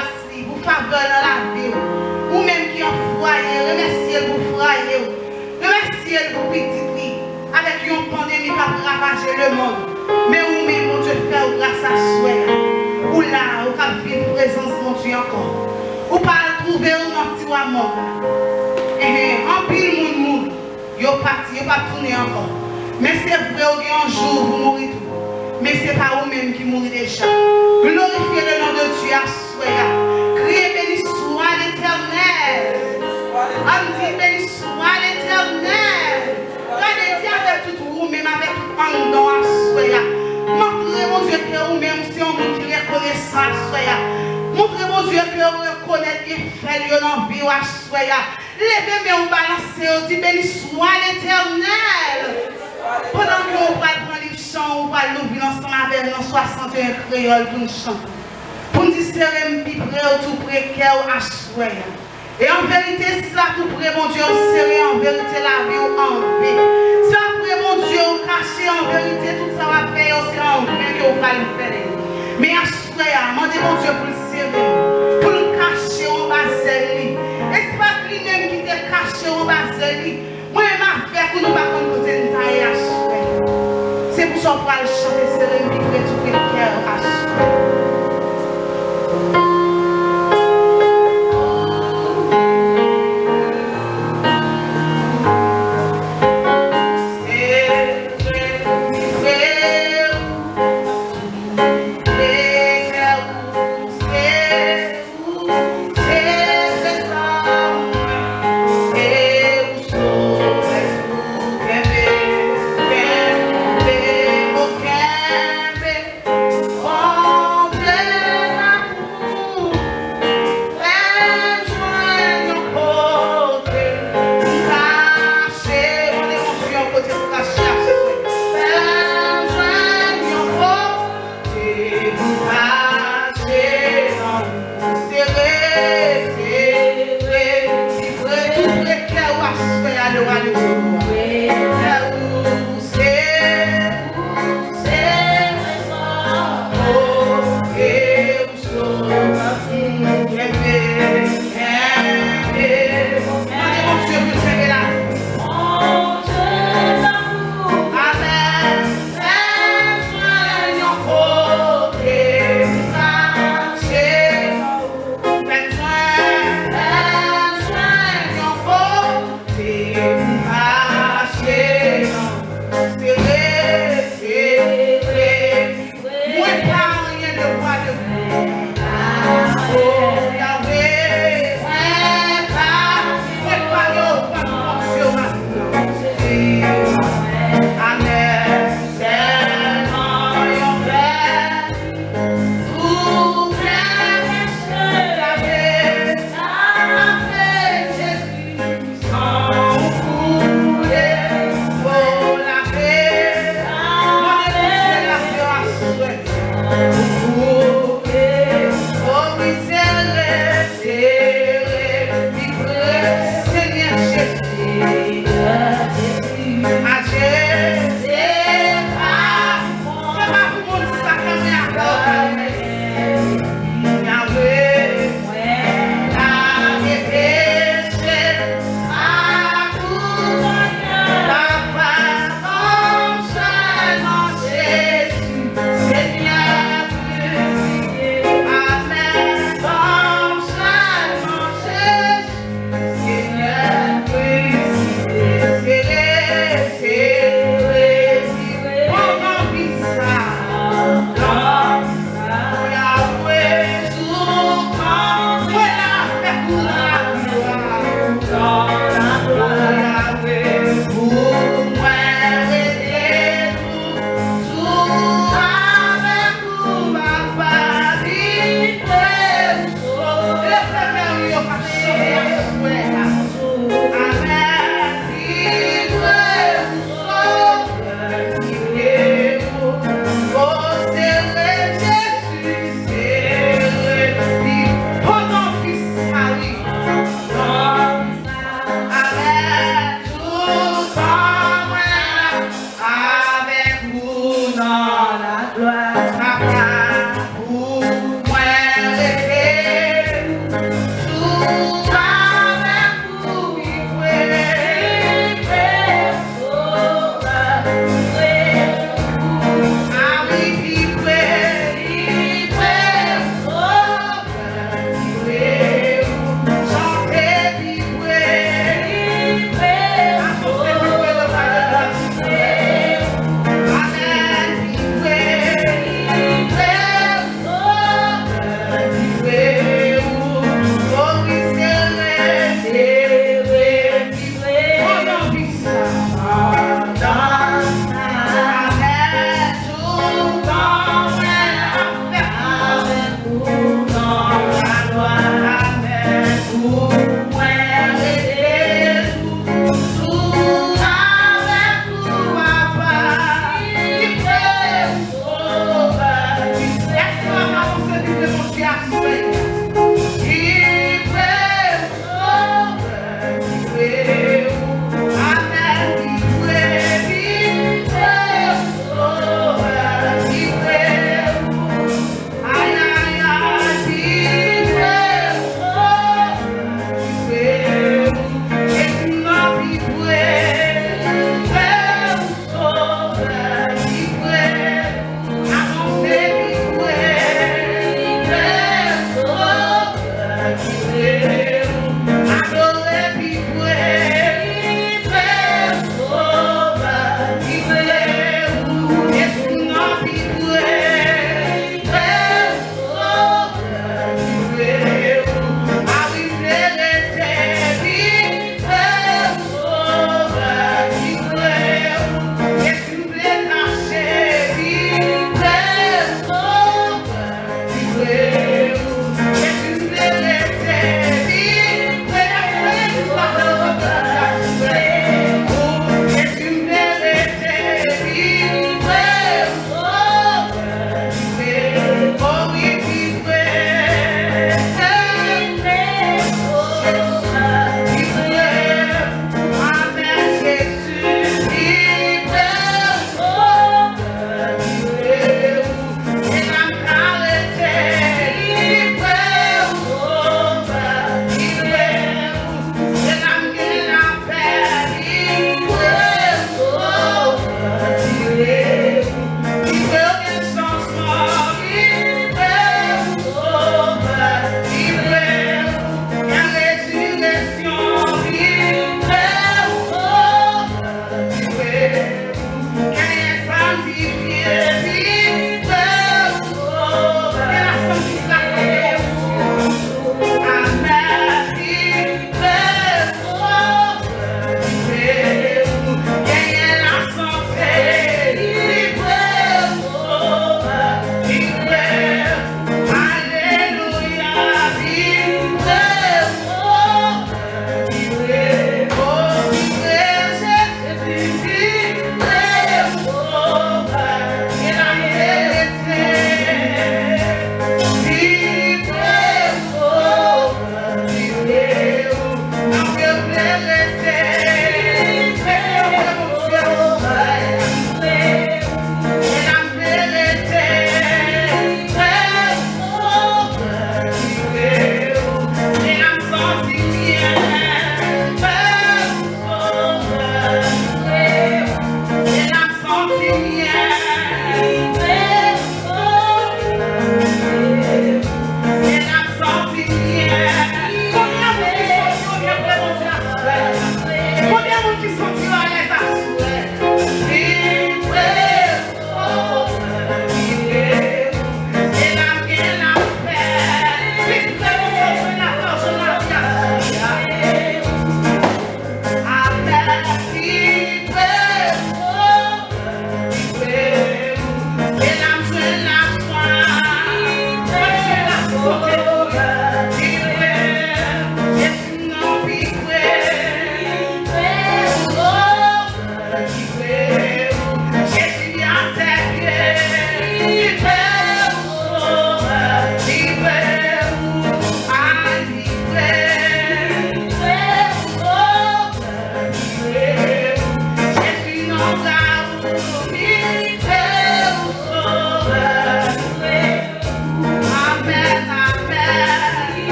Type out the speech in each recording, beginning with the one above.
grâce, pour faveur dans la vie. Ou même qui en foyer, remerciez pour foyer. Remerciez pour petit vie. Avec une pandémie qui a ravagé le monde. Mais ou même, mon Dieu, fait grâce à soi. Ou là, ou qu'à vivre présence, mon Dieu, encore. Ou pas trouver un petit ou à mort. En pile, moun, yo parti, yo pas tourné encore. Mais c'est vrai, il y a un jour vous mourrez tout. Mais ce n'est pas vous-même qui mourrez déjà. Glorifiez le nom de Dieu à soi. Criez béni soit l'Éternel. On dit béni soit l'Éternel. Regardez Dieu avec tout vous-même, avec tout en don à soi. Montrez mon Dieu que vous-même, si on vous qui reconnaissant à soi. Montrez mon Dieu que vous reconnaissez qu'il fait dans la vie à soi. Levez-moi ou balancez, on dit béni soit l'Éternel. Pendant que vous allez prendre le chant, vous allez l'ouvrir ensemble avec nos 61 créoles pour nous chanter. Pour nous dire, c'est tout précaire à soi. Et en vérité, c'est ça tout près, mon Dieu, serré en vérité la vie ou en paix. C'est après, mon Dieu, caché en vérité, tout ça va faire, c'est en paix que vous allez faire. Mais à soi, demandez mon Dieu pour le serrer, pour le cacher en bas de lui. Et c'est pas lui-même qui te caché en bas de lui. Moi, je m'ai fait pour nous pas comme côté de taille à souhait. C'est pour ça qu'on va chanter serré, vivre tout le cœur à souhait.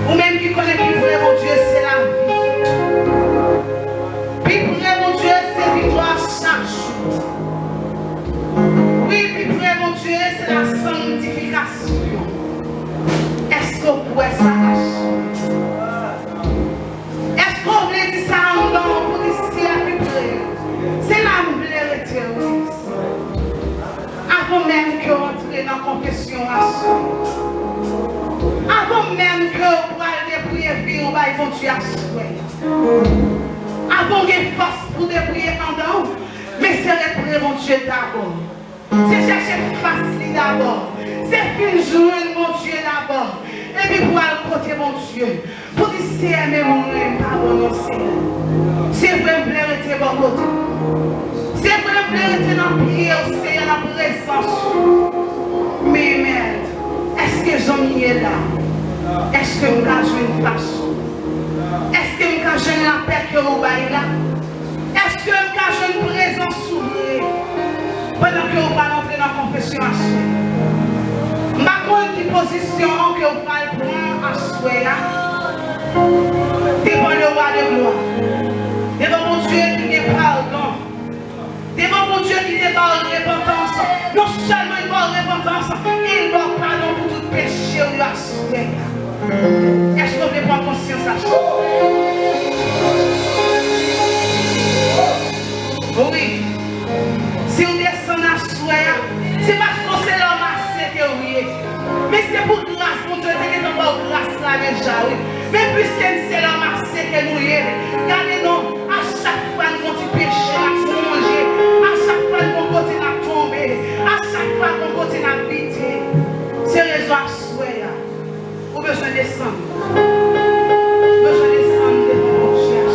Ou même qui connaît plus vrai, mon Dieu, c'est la vie. Plus vrai, mon Dieu, c'est victoire chaque jour. Oui, plus vrai, mon Dieu, c'est la sanctification. Est-ce qu'on pourrait ça? Est-ce qu'on voulait dire ça en dedans pour dire si à plus près? C'est là où vous voulez retirer. Avant même que vous entrez dans la confession à soi. Avant même que vous allez prier, puis on va y continuer à souhaiter. Avant qu'il y ait force pour prier en dedans, mais c'est reprier mon Dieu d'abord. C'est chercher facile d'abord. C'est fin jouer mon Dieu d'abord. Et puis pour aller côté mon Dieu. Pour dire c'est aimer mon rêve, pardon, non, c'est vrai, me plaire de bon côté. C'est vrai, me plaire de dans la prière, c'est dans la présence. Mais merde, est-ce que j'en y est là? Est-ce que je vais jouer une façon? Est-ce que je vais jouer la paix que vous avez là? Est-ce que je vais jouer une présence s'ouvrir? Pendant que vous allez entrer dans la confession à soi. Ma grande position que vous allez prendre à soi là, devant le roi de gloire, devant mon Dieu qui n'est pardon, devant mon Dieu qui n'est pas en repentance, non seulement il va en repentance, il va pardon pour tout péché ou à soi. Est-ce que vous voulez prendre conscience à ça? Oui. Si on descend à soi, c'est parce qu'on sait l'homme assez que oui. Mais c'est pour grâce, mon Dieu, c'est que nous avons grâce là déjà, oui. Mais puisque c'est l'homme assez que nous y est, regardez-nous, à chaque fois nous avons du péché, nous avons mangé, à chaque fois nous avons continué à tomber, à chaque fois nous avons continué à habiter. C'est raison à soi, ou besoin de descendre. Besoin de descendre devant mon Dieu.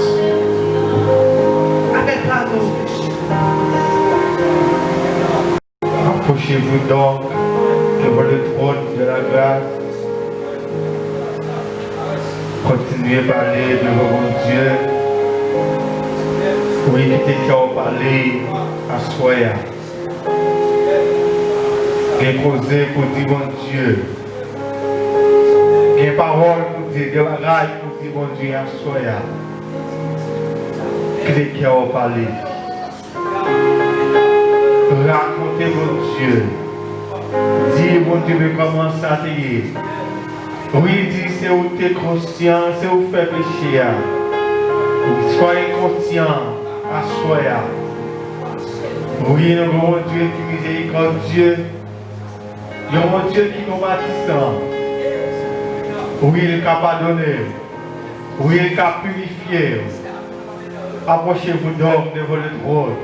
Avec pardon. Approchez-vous donc devant le trône de la grâce. Continuez à parler devant mon Dieu. Oui, quittez qu'à parler à soi. Des causes pour dire mon Dieu. Des paroles pour dire, des bagages pour dire mon Dieu à soi. Quittez qu'à parler. Racontez mon Dieu. Dis mon Dieu, mais comment ça t'est? Oui, dis c'est où tu es conscient, c'est où faire péché. Soyez conscient à soi. Oui, nous avons Dieu qui est miséricordieux. Nous avons Dieu qui est compatissant. Oui, il est capable de donner. Oui, il est capable de purifier. Approchez-vous donc devant le trône.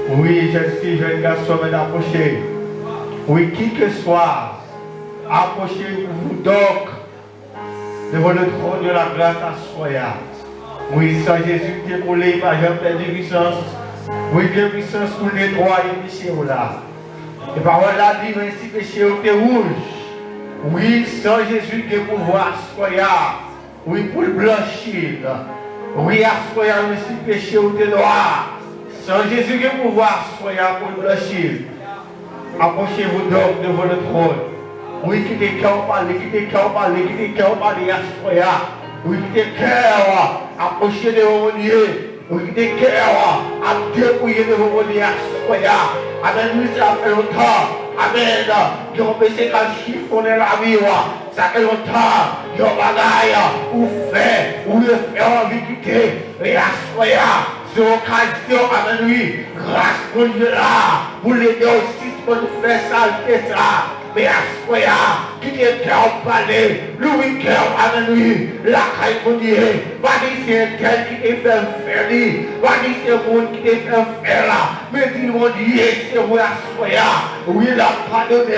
Oui, jeune fille, jeune garçon, d'approcher. Oui, qui que soit, approchez-vous donc devant le trône de la grâce à soi. Oui, sans Jésus décollé par Jean-Pierre de puissance. Oui, que puissance pour nettoyer les péchés là. Et parole là dit, même si péché est rouge. Oui, sans Jésus qui pouvoir soi. Oui, pour le blanchir. Oui, à soi, même si péché est noir. Sans Jésus qui pouvoir soyez pour le blanchir. Approchez-vous donc devant le trône. Oui, qui te cœur parler, qui te cœur parler, qui te cœur parler à soya. Oui, qui te cœur approchez devant mon Dieu. Oui, qui te cœur à dépouiller devant mon Dieu à soya. Amen, oui, ça fait longtemps. Amen. Qui ont baissé quand chiffonner la vie. Ça fait longtemps. Qui ont bagaille ou fait, ou le faire en vie quitter. Et à soya. C'est occasion, amen, oui, grâce pour Dieu là, pour l'aider aussi pour nous faire ça. Mais à ce moment-là, qui est cœur parler, Louis cœur, amen, oui, la caille pour Dieu, pas dit c'est tel qui est fait faire, pas dit c'est monde qui est fait faire là, mais dit mon Dieu, c'est moi à ce moment-là, oui, la pardonné,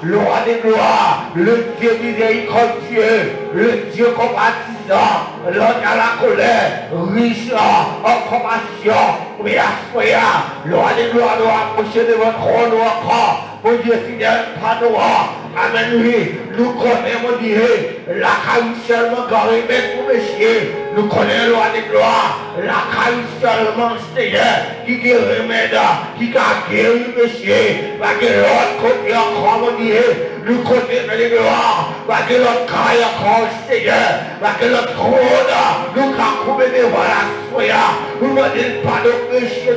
le roi des gloires, le Dieu miséricordieux, le Dieu compatissant, l'homme à la colère, riche en compassion, oui, à ce moment-là, le roi des gloires doit approcher de votre trône encore. Mon Dieu fidèle, pardon, amen, oui, nous connaissons, Dieu, la caille seulement garée, mais pour monsieur, nous connaissons loi de gloire, la caille seulement, Seigneur, qui remède, qui a guéri, monsieur, parce que l'autre côté encore, mon Dieu, nous connaissons les gloires, parce que l'autre caille encore, Seigneur, parce que l'autre trône, nous avons coupé des voilà, soya, nous ne disons pas de péché,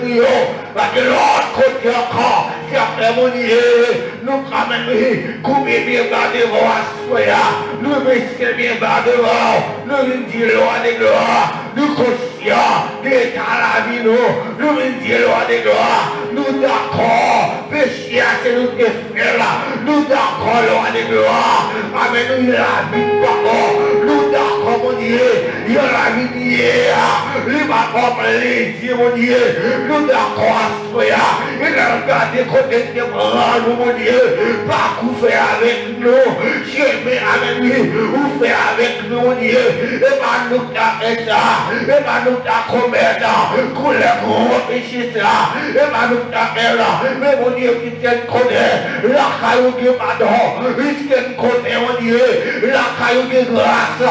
parce que l'autre côté encore, c'est mon Dieu, nous ramènons, coupé bien bas devant, soya, nous mettons bien bas devant, nous disons loi de gloire, nous conscients d'état la vie, nous disons loi de gloire, nous d'accord, péché, c'est nous qui faisons là, nous d'accord, loi de gloire, amen, la vie, pardon, nous d'accord, mon Dieu, il y a la vie d'hier, les mamans, les yeux, mon Dieu, nous d'accord, soya, il a regardé côté de nous, mon Dieu, pas qu'on fait avec nous, j'aime avec lui, ou fait avec nous, mon Dieu, et pas nous t'arrêter ça, et pas nous t'accommoder, qu'on les gros péchés ça, et pas nous t'arrêter là, mais mon Dieu qui tient connaît, la caillou qui pardon, il tient connaît, mon Dieu, la caillou qui grâce,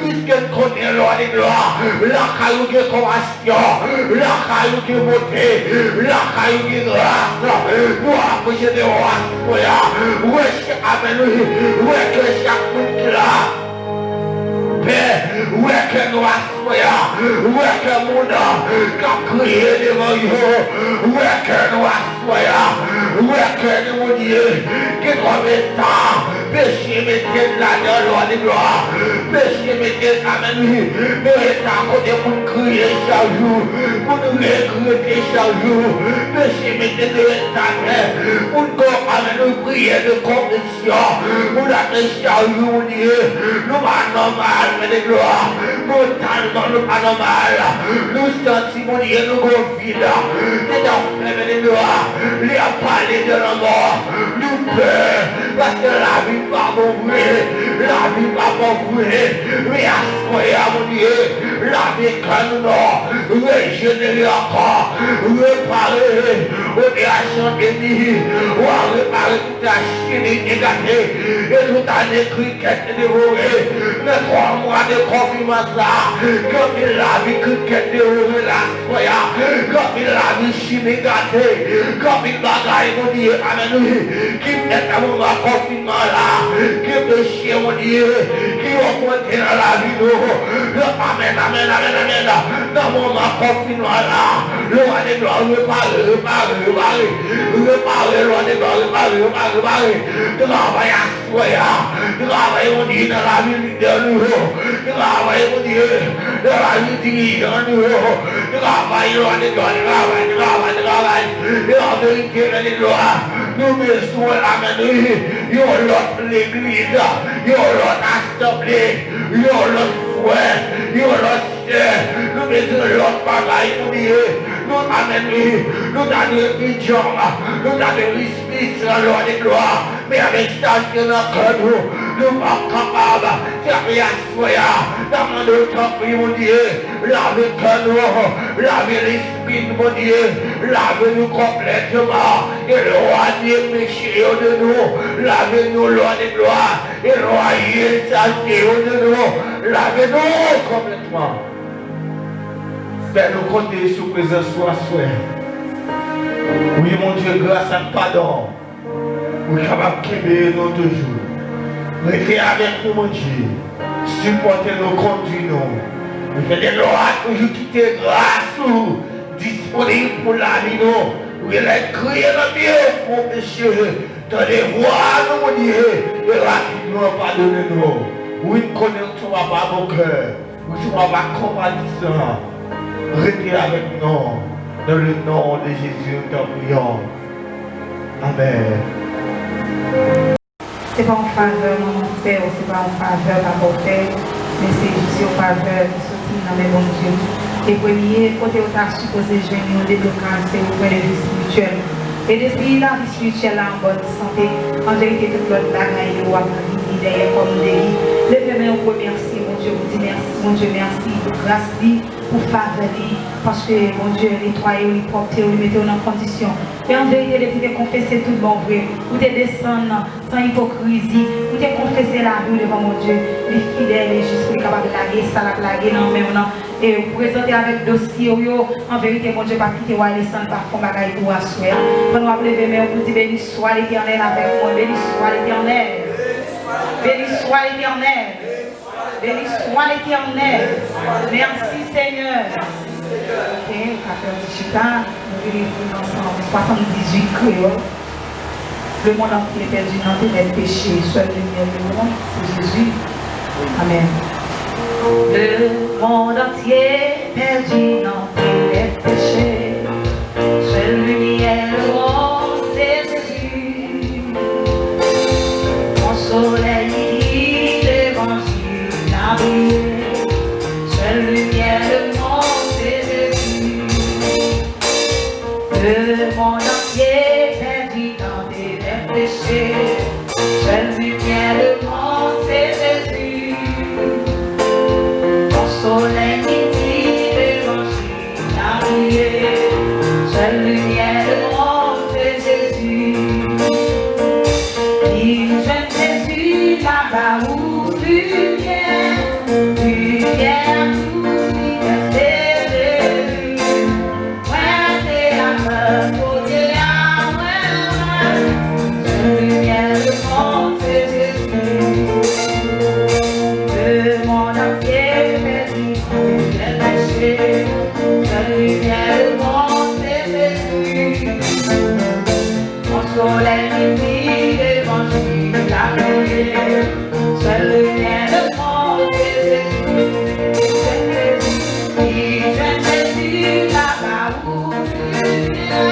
il tient connaît, loi de gloire, la caillou qui compassion, la caillou qui beauté, la caillou qui grâce, nous approcher de roi, où est-ce que chaque monde là, où est que nous assoyons, où est que mon âme qui a crié devant vous, où est que nous assoyons, où est que nous, mon Dieu, qui combien de temps, péché mettez la loi de gloire, péché mettez la nuit, mais est à côté pour crier chaque jour, pour nous regretter chaque jour, péché mettez de l'état pour nous prier de conviction, pour la chaque jour, mon Dieu, nous pas normal. De gloire, nous tellement nous pas normal, nous sentons mon Dieu nous go vide, les enfants de gloire, les a parlé de la mort, nous peur, parce que la vie va mourir, la vie va mourir, mais à ce moment mon Dieu, la vie quand nous régénérer encore, réparer, on est à chanter, on va réparer toute la chimie négative, et tout a décrit qu'elle est dévorée, mais 3 mois de confirmation là, comme il a vu que quelqu'un de la soya, comme il a vu chimie gâtée, comme il bagaille, mon Dieu, amen, qui est à mon confinement là, qui peut chier, mon Dieu, qui va monter dans la vie, amen, amen, amen, amen, dans mon confinement là, le roi de gloire, réparer, roi de gloire, réparer, travaille à soya, travaille, mon Dieu, dans la vie de nous. Travaille, mon Dieu, de la vie dirigeant nous, travaille, loi de gloire, travaille, et en vérité, de gloire, nous besoin la main, il y a l'autre l'église, il y a l'autre assemblée, il y a l'autre frère, il y a l'autre nous besoin l'autre bagaille, mon Dieu, nous amenons, nous donnons pigeon, nous donnons l'esprit sur la loi de gloire, mais avec ça, que notre nous sommes capables de faire dans notre temps, mon Dieu, lavez nous, lavez l'esprit, mon Dieu, lavez-nous complètement, et le roi des péchés de nous, lavez-nous, loi de gloire, et royez saleté de nous, lavez-nous complètement. Fais-nous compter sous présence soit souhait. Oui, mon Dieu, grâce à pardon, nous sommes capables de quitter nous toujours. Restez avec nous, mon Dieu. Supportez-nous, conduisez-nous. Nous faisons des lois toujours quitter grâce ou disponible pour la vie. Nous allons crier dans Dieu pour péché. Tenez-moi, mon Dieu, et rapidement pardonnez-nous. Oui, connaissons pas mon cœur. Nous ne sommes pas compatissants. Restez avec nous. Dans le nom de Jésus, nous t'en prions. Amen. Ce n'est pas en faveur, mon père, ce n'est pas en faveur, mon père, mais c'est juste en faveur de sortir dans mes bons Dieu. Et premier, côté où tu as supposé génie, au déblocage, c'est au point de vue spirituel. Et depuis la vie spirituelle en bonne santé, en vérité, toute l'autre bagaille, le roi, derrière comme il dit, levez-moi au remercier, mon Dieu. Dieu, vous dit merci, mon Dieu, merci, grâce pour faveur, parce que, mon Dieu, nettoyer, les porter, les mettre en condition. Et en vérité, depuis de confesser tout le bon vrai, vous de descendre sans hypocrisie, vous de confesser la vie devant mon Dieu, les fidèles, les justes, les capables de laguer, ça la blaguer, non, mais non. Et vous présentez avec dossier, en vérité, mon Dieu, pas quitter ou aller sans pas faire bagaille pour assurer. Quand nous appelons, mais on vous dit, béni soit l'Éternel avec moi, béni soit l'Éternel. Béni soit l'Éternel. Béni soit l'Éternel. Merci Seigneur. Ok, affaire du Chita, nous vivons ensemble 78 créoles. Le monde entier est perdu dans tes péchés. Seul le lumière du monde, c'est Jésus. Amen. Le monde entier est perdu dans tes péchés. Seul lumière du monde, c'est Jésus. Mon soleil, l'évangile a brillé. Seule lumière le monde, c'est Jésus. Le monde entier perdu dans tes péchés. Seule lumière le monde, c'est Jésus. Mon soleil midi, l'évangile a brillé. Seule lumière le monde, c'est Jésus. Il jeune Jésus là-bas où tu viens à tout c'est Jésus. Moi t'es à me poser à moi. Seule lumière le monde, c'est Jésus. Le monde entier perdu dans les péchés. Seule lumière le monde, c'est Jésus. Mon soleil midi, l'évangile a brillé. Seule lumière le monde, c'est Jésus. Il jeune Jésus là-bas où tu viens.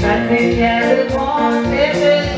Cette lumière du monde, c'est Jésus.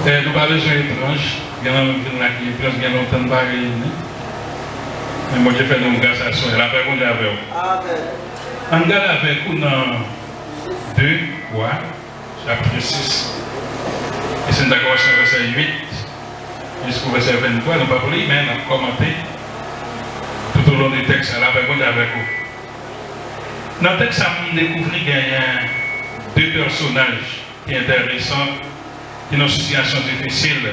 Nous parlons sur étrange, il y a un film là qui est étrange, il y a longtemps de parler. Mais moi, j'ai fait une grâce à soi. La paix, on est avec vous. On regarde avec vous dans 2 Rois, chapitre 6. Et c'est d'accord sur le verset 8 jusqu'au verset 23. Nous ne pouvons pas lire, mais nous avons commenté tout au long du texte. La paix, on est avec vous. Dans le texte, on découvre qu'il y a 2 personnages qui sont intéressants, qui sont dans une situation difficile.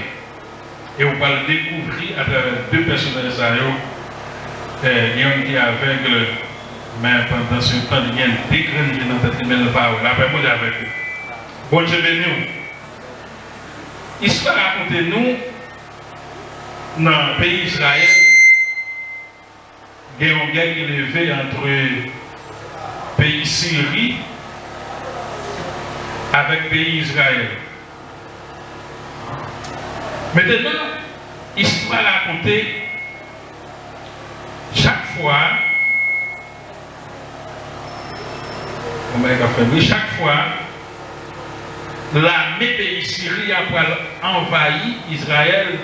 Et on va le découvrir à travers 2 personnages. Il y a un qui est aveugle, mais pendant ce temps, il y a un dégrenier dans cette email de parole. La paix, on est avec vous. Bon Dieu béni. Histoire racontez nous dans le pays d'Israël, il y a une guerre qui est levée entre le pays Syrie avec le pays Israël. Maintenant, histoire racontée chaque fois, l'armée pays Syrie a envahi Israël.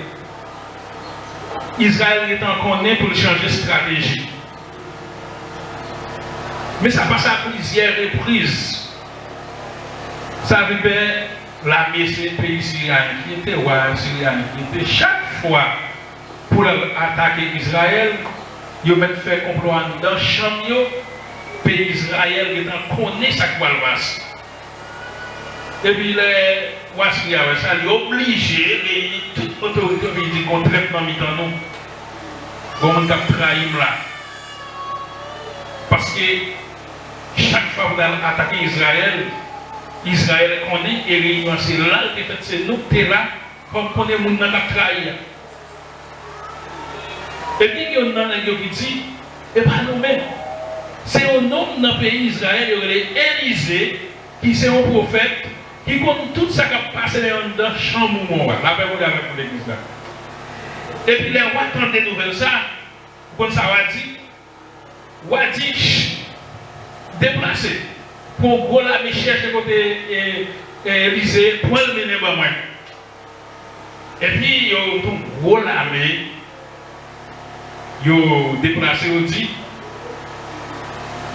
Israël est en connaît pour changer de stratégie. Mais ça passe à plusieurs reprises. Ça veut dire l'armée pays syrien qui était chaque fois pour attaquer Israël, ils ont fait complot dans le champ, le pays Israël qui est en connaît ça qui va le passer. Et puis les Wassilia, ça lui obligé, et toute autorité dit qu'on traite dans mi-temps nous. Comme on a trahi là. Parce que chaque fois que vous allez attaquer Israël, Israël connaît et réunion c'est là que fait c'est nous qui là, comme on est moun dans la trahi. Et puis il y a un homme qui dit, et pas nous-mêmes. C'est un homme dans le pays d'Israël, il est Élisée, qui est un prophète, qui compte tout ça qui a passé dans le champ mouvement. La paix est avec l'église là. Et puis les rois entendent des nouvelles ça, comme ça va dire, déplacé. Pour gros la chercher côté Élisée, pour le mener par moi. Et puis il y a un gros l'armée, il a déplacé aussi.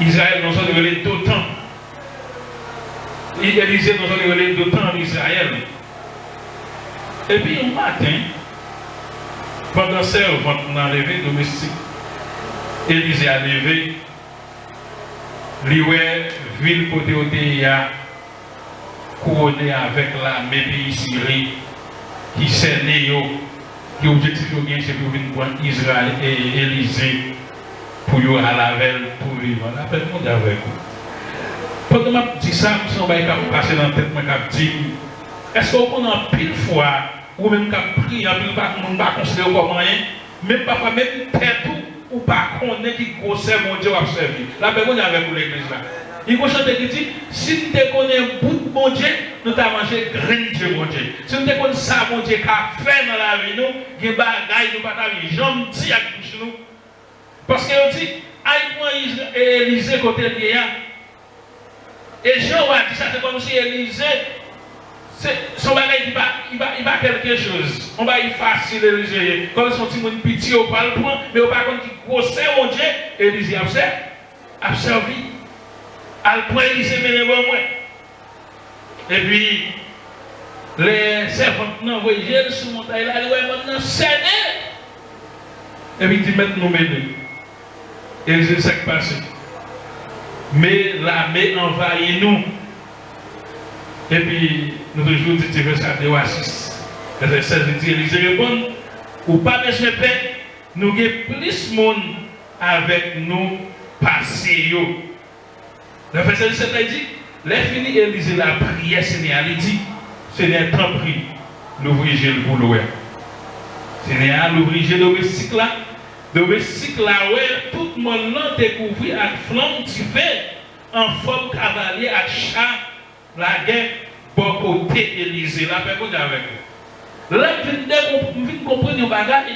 Israël nous a révélé d'autant. Élisée nous a révélé d'autant en Israël. Et puis un matin, pendant servante dans le lever domestique, Élisée a levé, l'Ioué, ville côté a couronné avec l'armée pays Syrie, qui s'est né, qui objectif c'est pour venir prendre Israël et Élisée pour y aller à la veille pour vivre. On appelle le monde avec vous. Pendant que je dis ça, je suis passé dans la tête, je dis, est-ce qu'on a pile fois, ou même qu'on prie, on ne peut pas considérer comme rien, même parfois, même tête ou pas qu'on est qui grossait mon Dieu à servir. La personne est avec vous l'église là. Il faut chanter qui dit, si nous te connaissons bout de mon Dieu, nous t'avons mangé grain de Dieu mon Dieu. Si nous te connaissons ça mon Dieu qu'a fait dans la vie nous, il y a des bagailles nous pas ta vie. J'en dis à bouche nous. Parce que on dit, aïe moi Élisée côté de vieillard. Et Jean a dit ça, c'est comme si Élisée, son bagage il va quelque chose. On va y facile Élisée. Comme son petit monde petit au pas le point, mais au pas contre qui grossait mon Dieu, Élisée a servi. Al point Élisée mène bon moi. Et puis les servantes n'ont voyagé sur montagne là, ils ont maintenant cédé. Et puis ils mettent nous mener. Élisée s'est passé. Mais l'armée envahit nous. Et puis nous toujours dit verset 2 à 6. Verset 16 dit Élisée répond, ou pas besoin de paix, nous avons plus de monde avec nous passer. Le verset 17 dit, les fini Élisée la prière Seigneur, il dit, Seigneur t'en prie, l'ouvrir le boulot. Seigneur l'ouvrir domestique là. Domestique là, ouais, tout le monde l'a découvert à flamme du fait en forme cavalier à chat, la guerre, bon côté Élisée. La personne avec vous. Là, vous comprenez le bagage.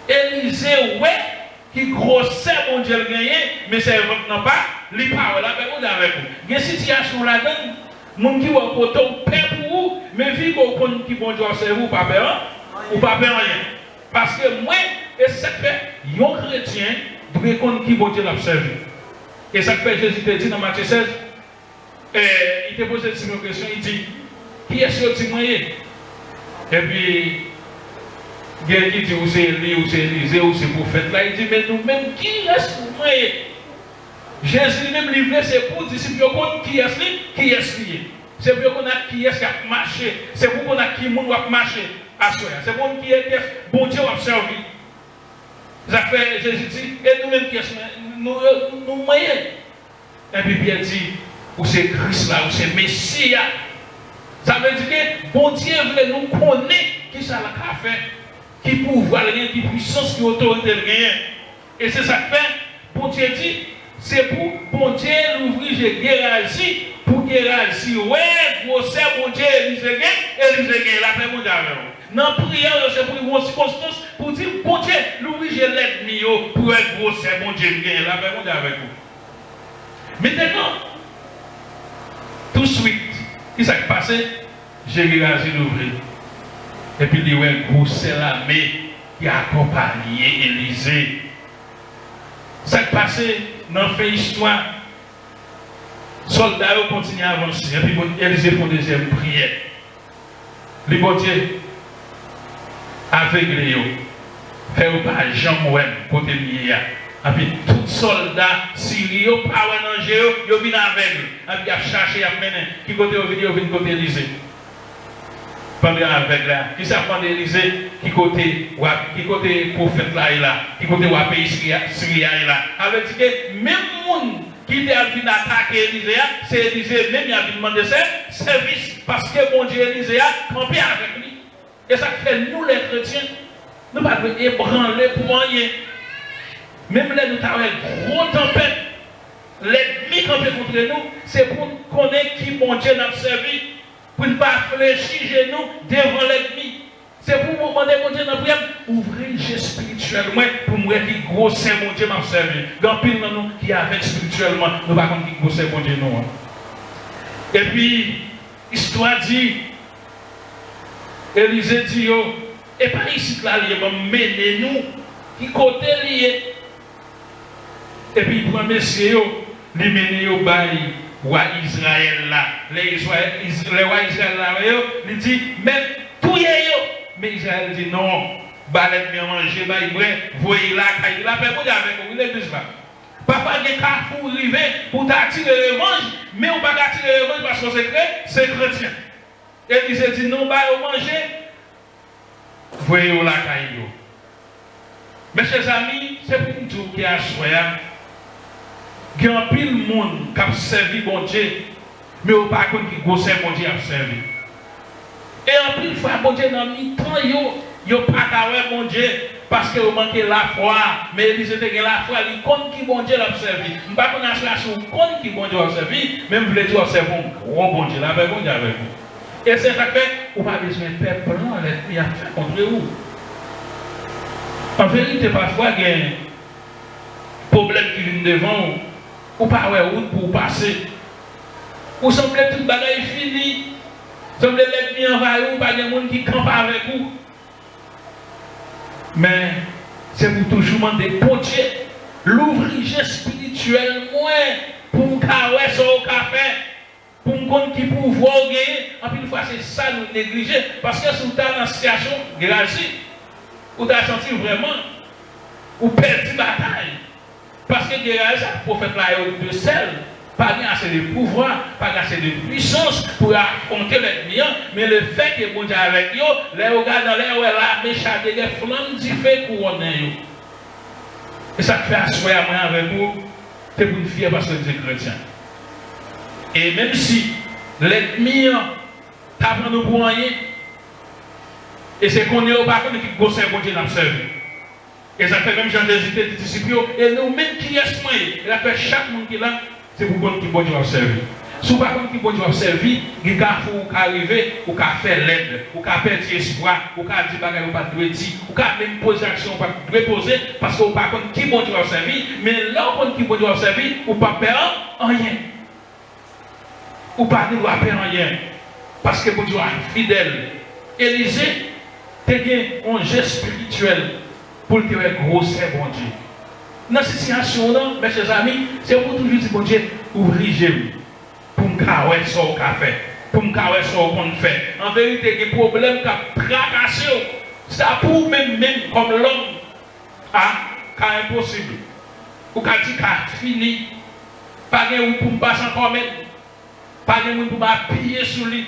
Élisée, ouais, qui grossait mon Dieu gagné, mais c'est non pas, les paroles, la personne avec vous. Il y a une situation là-dedans, mon qui va porter au père pour vous. vous, mais vu qu'on connaît qui bon Dieu observe vous, pas peur, ou pas peur rien. Parce que moi, et ça fait, un chrétien doit connaître qui bon Dieu l'observe. Et ça fait Jésus te dit dans Matthieu 16, il te pose une question, il dit, qui est-ce que tu moyen? Et puis, il dit, ou c'est Élie, ou c'est Élisée, ou c'est prophète. Là, il dit, mais nous-mêmes, qui est-ce que moyen? Jésus lui-même livré, c'est pour disciples qui est lié. C'est pour qu'on a qui est qui a marché. C'est pour qu'on a qui a marché à soi. C'est pour qui est bon Dieu a servi. Ça fait Jésus dit, et nous-mêmes qui est nous moyens. Et puis il dit, ou c'est Christ là, ou c'est Messie. Ça veut dire que bon Dieu voulait nous connaître qui ça l'a fait, qui pouvoir, qui puissance, qui autorité. Et c'est ça que fait, bon Dieu dit, c'est pour bon Dieu l'ouvrir Gérazi, pour Gérazi, ouais, gros c'est bon Dieu, Élisée, la paix mondiale. Dans la prière, c'est pour une circonstance, pour dire, bon Dieu, l'ouvrir l'ennemi, pour être gros c'est bon Dieu, la paix mondiale avec vous. Maintenant, tout de suite, qui s'est passé? Gérazi l'ouvrir. Et puis, il y a un gros c'est l'armée qui a accompagné Élisée. Ça s'est passé dans la histoire. Les soldats continuent à avancer. Et puis, Élisée fait une deuxième prière. Les bon Dieu, aveugle, fait pas Jean Mouem, côté lié. Et puis, tout soldat syriens, pas en danger, ils viennent aveugle. Et puis, ils ont cherché, ils ont mené. Qui côté ils viennent côté Élisée. Pendant avec là, qui s'appelle d'Élysée, qui côté prophète là, qui côté pays Syria là. Avec dit que même monde qui a venu attaquer Élysée, c'est Élysée même qui a venu demander service parce que bon Dieu Élysée a campé avec lui. Et ça fait nous les chrétiens, nous ne pouvons pas ébranler pour rien. Même là nous avons une grosse tempête, l'ennemi campé contre nous, c'est pour connaître qui bon Dieu n'a servi. Pour ne pas fléchir genoux devant l'ennemi. C'est pour vous demander, mon Dieu, dans la prière, ouvrez les yeux spirituellement pour moi qui gros c'est mon Dieu m'a servi. Dans pile dans nous qui avec spirituellement, nous ne pas qui gros c'est mon Dieu nous. Et puis, l'histoire dit, Élisée dit, et pas ici là, il va mener nous, qui côté lié. Et puis, il prend messieurs, il mène au bail. Roi Israël là, les rois Israël là, il dit, même tout y est, mais Israël dit non, balette bien manger, bah il voyez là, il a fait pour avec vous, il est plus là. Papa, il y a carrefour rivé pour t'attirer le revanche, mais on ne va pas attirer le revanche parce que c'est chrétien. Et il s'est dit non, bah on manger, voyez là, caillou. Mes chers amis, c'est pour nous dire qu'il y a choix. Il y a un pile monde qui a servi bon Dieu, mais au pas qui gosse bon Dieu a servi. Et en plus fois bon Dieu dans mi-temps yo pas qu'à bon Dieu parce que vous manquez la foi, mais Élisée était la foi, il compte qui bon Dieu l'a servi. On pas qu'on a cherché compte qui bon Dieu a servi, même vous les dire c'est bon gros bon Dieu là avec bon Dieu avec vous. Et c'est ça que vous pas besoin de faire plan l'ennemi a fait contre vous. En vérité parfois il y a un problème qui vient devant vous. Ou pas ouais route pour passer. Ou semble toute bagaille finie. Semble l'ennemi envahi ou pas de monde qui campe avec vous. Mais c'est pour toujours demander pour Dieu l'ouvrir spirituel moins pour me carrer sur le café. Pour me connaître qui pouvoir gagner. En plus, fois c'est ça nous négliger. Parce que si vous êtes dans la situation grâce, vous avez senti vraiment ou perdu bataille. Parce que derrière ça, le prophète là est de sel, pas assez de pouvoir, pas assez de puissance pour affronter l'ennemi, mais le fait que bon Dieu avec eux, les regards dans l'air, la méchante des flammes du fait couronner. Et ça fait asseoir moi avec vous, c'est pour une fière parce que vous êtes chrétien. Et même si l'ennemi t'apprend nous pour rien, et c'est qu'on est au bas qui gosse bon Dieu n'a servi. Et ça fait même Jean-Jésus des disciples, et nous-mêmes qui sommes, il a fait chaque monde qui est là, c'est pour qu'on qui bon Dieu a servi. Si vous ne savez pas qui bon Dieu a servi, il y a arriver, ou qu'à faire l'aide, ou qu'à perdre espoir, ou qu'à dire que vous ne pouvez pas dire, ou qu'à même poser action, ou pas poser, parce que vous ne savez pas qui bon Dieu a servi, mais là où qui bon Dieu a servi, ou pas perdre rien. Ou pas dire perdre rien. Parce que bon Dieu est fidèle. Élisée, tu as un geste spirituel pour te faire grossir, bon Dieu. Dans cette situation-là, mes chers amis, c'est pour toujours dire, bon Dieu, ouvrez-moi pour me carrer ce qu'on a fait, pour me carrer ce qu'on fait. En vérité, il y a des problèmes qui ont tracassé. C'est pour même comme l'homme, c'est impossible. Ou quand tu as fini, pas de monde pour me passer encore même, pas de monde pour m'appuyer sur lui.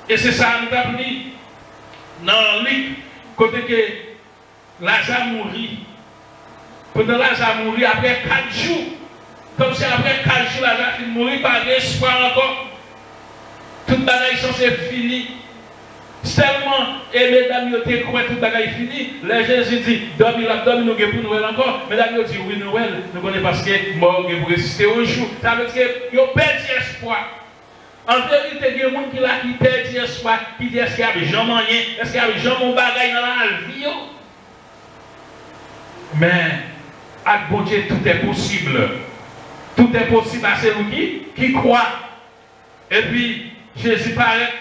Et c'est ça nous avons dit dans le livre, côté que Lazare mourit. Pendant Lazare mourit, après 4 jours, comme si après 4 jours, Lazare finit de mourir, pas d'espoir encore. Toute bagaille censée fini. Seulement, et mesdames, ils ont cru que toute bagaille fini. Les Jésus dit, dormi, nous pour Noël encore. Mesdames, ils ont dit, oui, Noël, nous connaissons parce que mort pour résister au jour. Ça veut dire qu'ils ont perdu espoir. En vérité, il y a des gens qui perdent espoir, qui disent, est-ce qu'il y a jamais rien, est-ce qu'il y a jamais un bagaille dans la vie. Mais, avec bon Dieu, tout est possible. Tout est possible à celui qui croit. Et puis, Jésus paraît,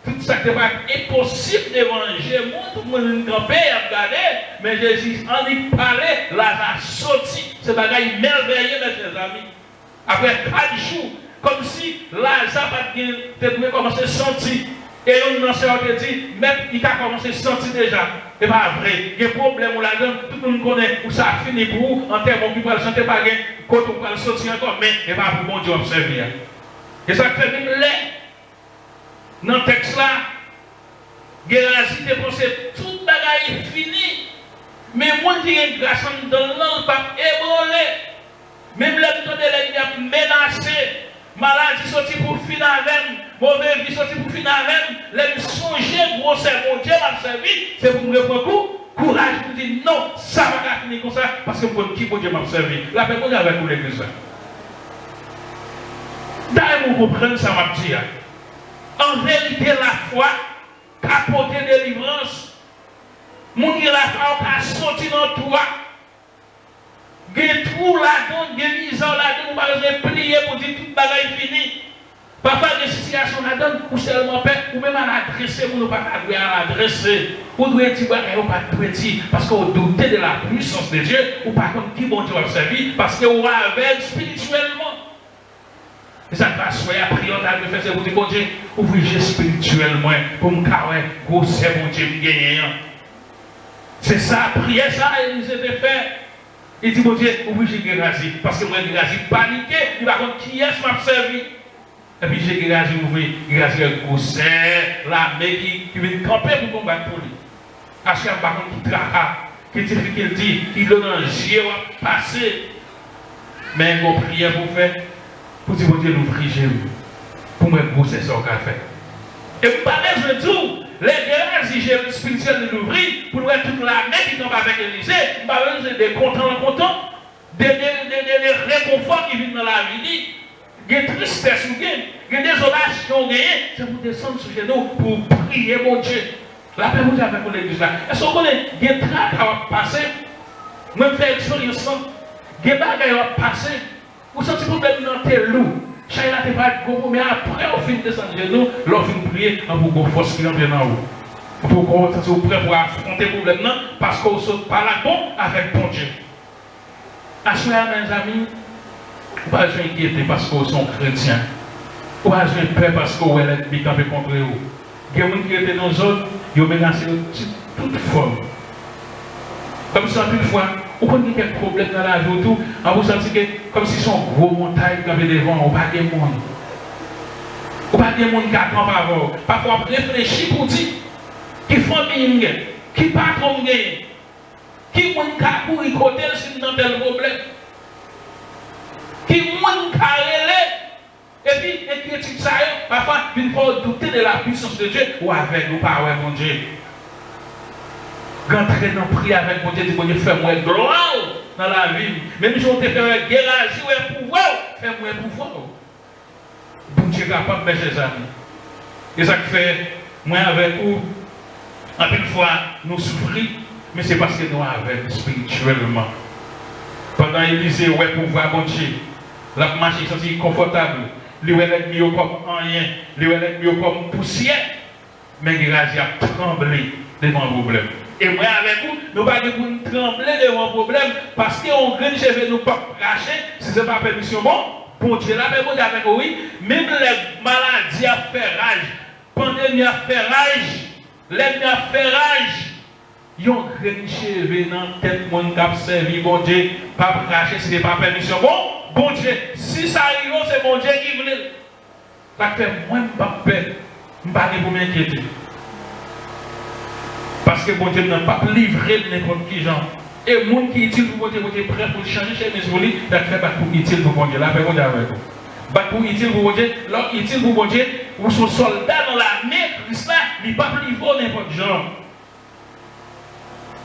tout ça qui est impossible d'évangile. Tout le monde campé à regarder, mais Jésus en y parlait, là, a sorti. C'est bagaille merveilleux, mes chers amis. Après 4 jours, comme si Lazare devait commencer à sentir. Et on a dit, même il a commencé à sentir déjà. C'est pas vrai. Il y a des problèmes là-dedans. Tout le monde connaît où ça a fini pour vous. En termes de ne sentir pas bien. Quand on va sortir encore, mais il va pour bon Dieu observer. Et ça fait même l'air. Dans le texte là, Gérasie te pensé toute bagaille est finie. Mais moi qui ai une grâce dans l'an, pas ébranlé. Même les temps de l'ennemi menacé. Maladie sortie pour finir avec, mauvaise vie sortie pour finir avec, les songer, gros cerveau, Dieu m'a servi, c'est pour me reprendre courage pour dire non, ça va pas finir comme ça, parce que pour qui Dieu m'a servi. La personne avec vous l'église. D'ailleurs, vous comprenez ça, m'a dit. En vérité, la foi, capoter délivrance, mon Dieu, la foi, a sorti dans toi. Il y a tout là-dedans, il y a misère là-dedans, on va prier pour dire toute bagaille finie. Parfois, il y a des situations là-dedans, ou seulement père, ou même à l'adresser, ou ne pas à l'adresser. Ou doit dire, ou pas petit, parce qu'on doute de la puissance de Dieu, ou par contre, qui bon Dieu va servir, parce qu'on va avec spirituellement. Et ça va se faire, prier, on a fait, c'est pour dire, bon Dieu, ouvrez spirituellement, pour me carrer, gros, c'est bon Dieu, me gagner. C'est ça, prier ça, et ils étaient faits. Il dit, mon Dieu, oui, j'ai Gérasie. Parce que moi, Gérasie paniqué, il va contre qui est-ce m'a servi. Et puis j'ai Gérasie ouvert, Gérasie est grossé, l'armée qui vient camper pour combattre pour lui. Parce qu'il y a par contre qui traque, qui dit, qui donne un gier, passer. Mais il y a une prière pour faire, pour dire, mon Dieu, l'ouvrir, pour me grossir ce qu'on a fait. Et vous parlez, je dis, les Gérasie spirituels de l'ouvrir, pour nous toute l'armée qui tombe avec Élysée, nous avons des contents, des réconforts qui viennent dans la vie, des tristesses, des désolations, c'est pour descendre sur nous pour prier mon Dieu. La paix vous avez pour l'église là. Est-ce qu'on connaît des traces qui vont passer? Même faire expérience, des bagages qui vont passer. Vous sentez problème dans tes loups. Chacun n'a pas de mais après, on finit de descendre de nous, l'on finit de prier, on vous force qui vient en haut. Pour qu'on soit prêt pour affronter le problème, parce qu'on ne saute pas là bon avec bon Dieu. À ce moment-là, mes amis, vous ne pouvez pas inquiéter parce qu'on sont chrétiens. Vous ne pouvez pas peur parce qu'on est l'ennemi campé contre vous. Il y a des gens qui étaient dans les autres, ils ont menacé de toute forme. Comme ça, une fois, vous connaissez quelques problèmes dans la vie autour, vous sentez que comme si son gros montagne campé devant, on pas de monde. On pas de monde qui attend par vous. Parfois, réfléchir pour dire qui famille, qui patron, qui monde qui a couru côté si dans tel problème, qui monde qui a relé. Et puis, inquiétude ça, parfois, il faut douter de la puissance de Dieu ou avec ou pas avec mon Dieu. Rentrer dans la prière avec mon Dieu, dit bon Dieu, fais-moi gloire dans la vie. Même si on te fait un Gérasie ou un pouvoir, fais-moi un pouvoir. Bon Dieu est capable, mes chers amis. Et ça fait, moi avec vous, en une fois, nous souffrons, mais c'est parce que nous avons spirituellement. Pendant Élysée, ouais, pouvoir, bon Dieu, la marche est sentie confortable. lui l'ennemi comme rien, lui l'ennemi comme poussière, mais il a tremblé devant le problème. Et moi avec vous, nous ne pouvons pas trembler devant le problème parce qu'on ne cheveux nous pas cracher, si ce n'est pas permission bon Dieu là, mais bon Dieu avec oui, même les maladies à faire rage, pandémie à faire rage, l'ennemi à faire rage, ils ont grain cheveux dans la tête de monde qui a servi bon Dieu, pas cracher si ce n'est pas permission bon Dieu, si ça arrive, c'est bon Dieu qui voulait. Ça fait moins pas peur, je ne vais pas pour m'inquiéter. Parce que bon Dieu n'a pas livré n'importe qui gens. Et les gens qui utilisent pour bon Dieu, prêt pour changer chez mes souliers, ça fait pas pour utile pour bon Dieu. Là, fait bon Dieu avec vous. Pas pour utile pour bon Dieu, là, utile pour bon Dieu, ou son soldat dans l'armée, Christ là, il n'est pas livré n'importe gens.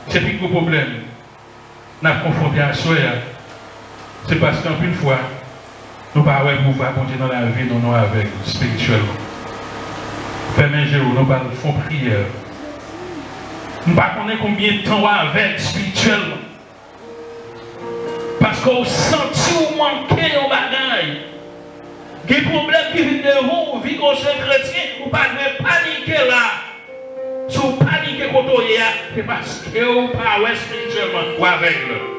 C'est plus gros problème. Nous avons confronté à soi. C'est parce qu'une fois, nous ne pouvons pas pouvoir bon Dieu dans la vie, nous avec spirituellement. Fermez les yeux, nous ne faisons prière. Nous ne connaissons pas combien de temps avec spirituellement. Parce qu'on senti ou manquer un bagage. Des problèmes qui viennent de vous, vie qu'on soit chrétien, vous ne pouvez pas paniquer là. Si vous paniquez quand vous c'est parce que vous ne pouvez pas spirituellement ou avec eux.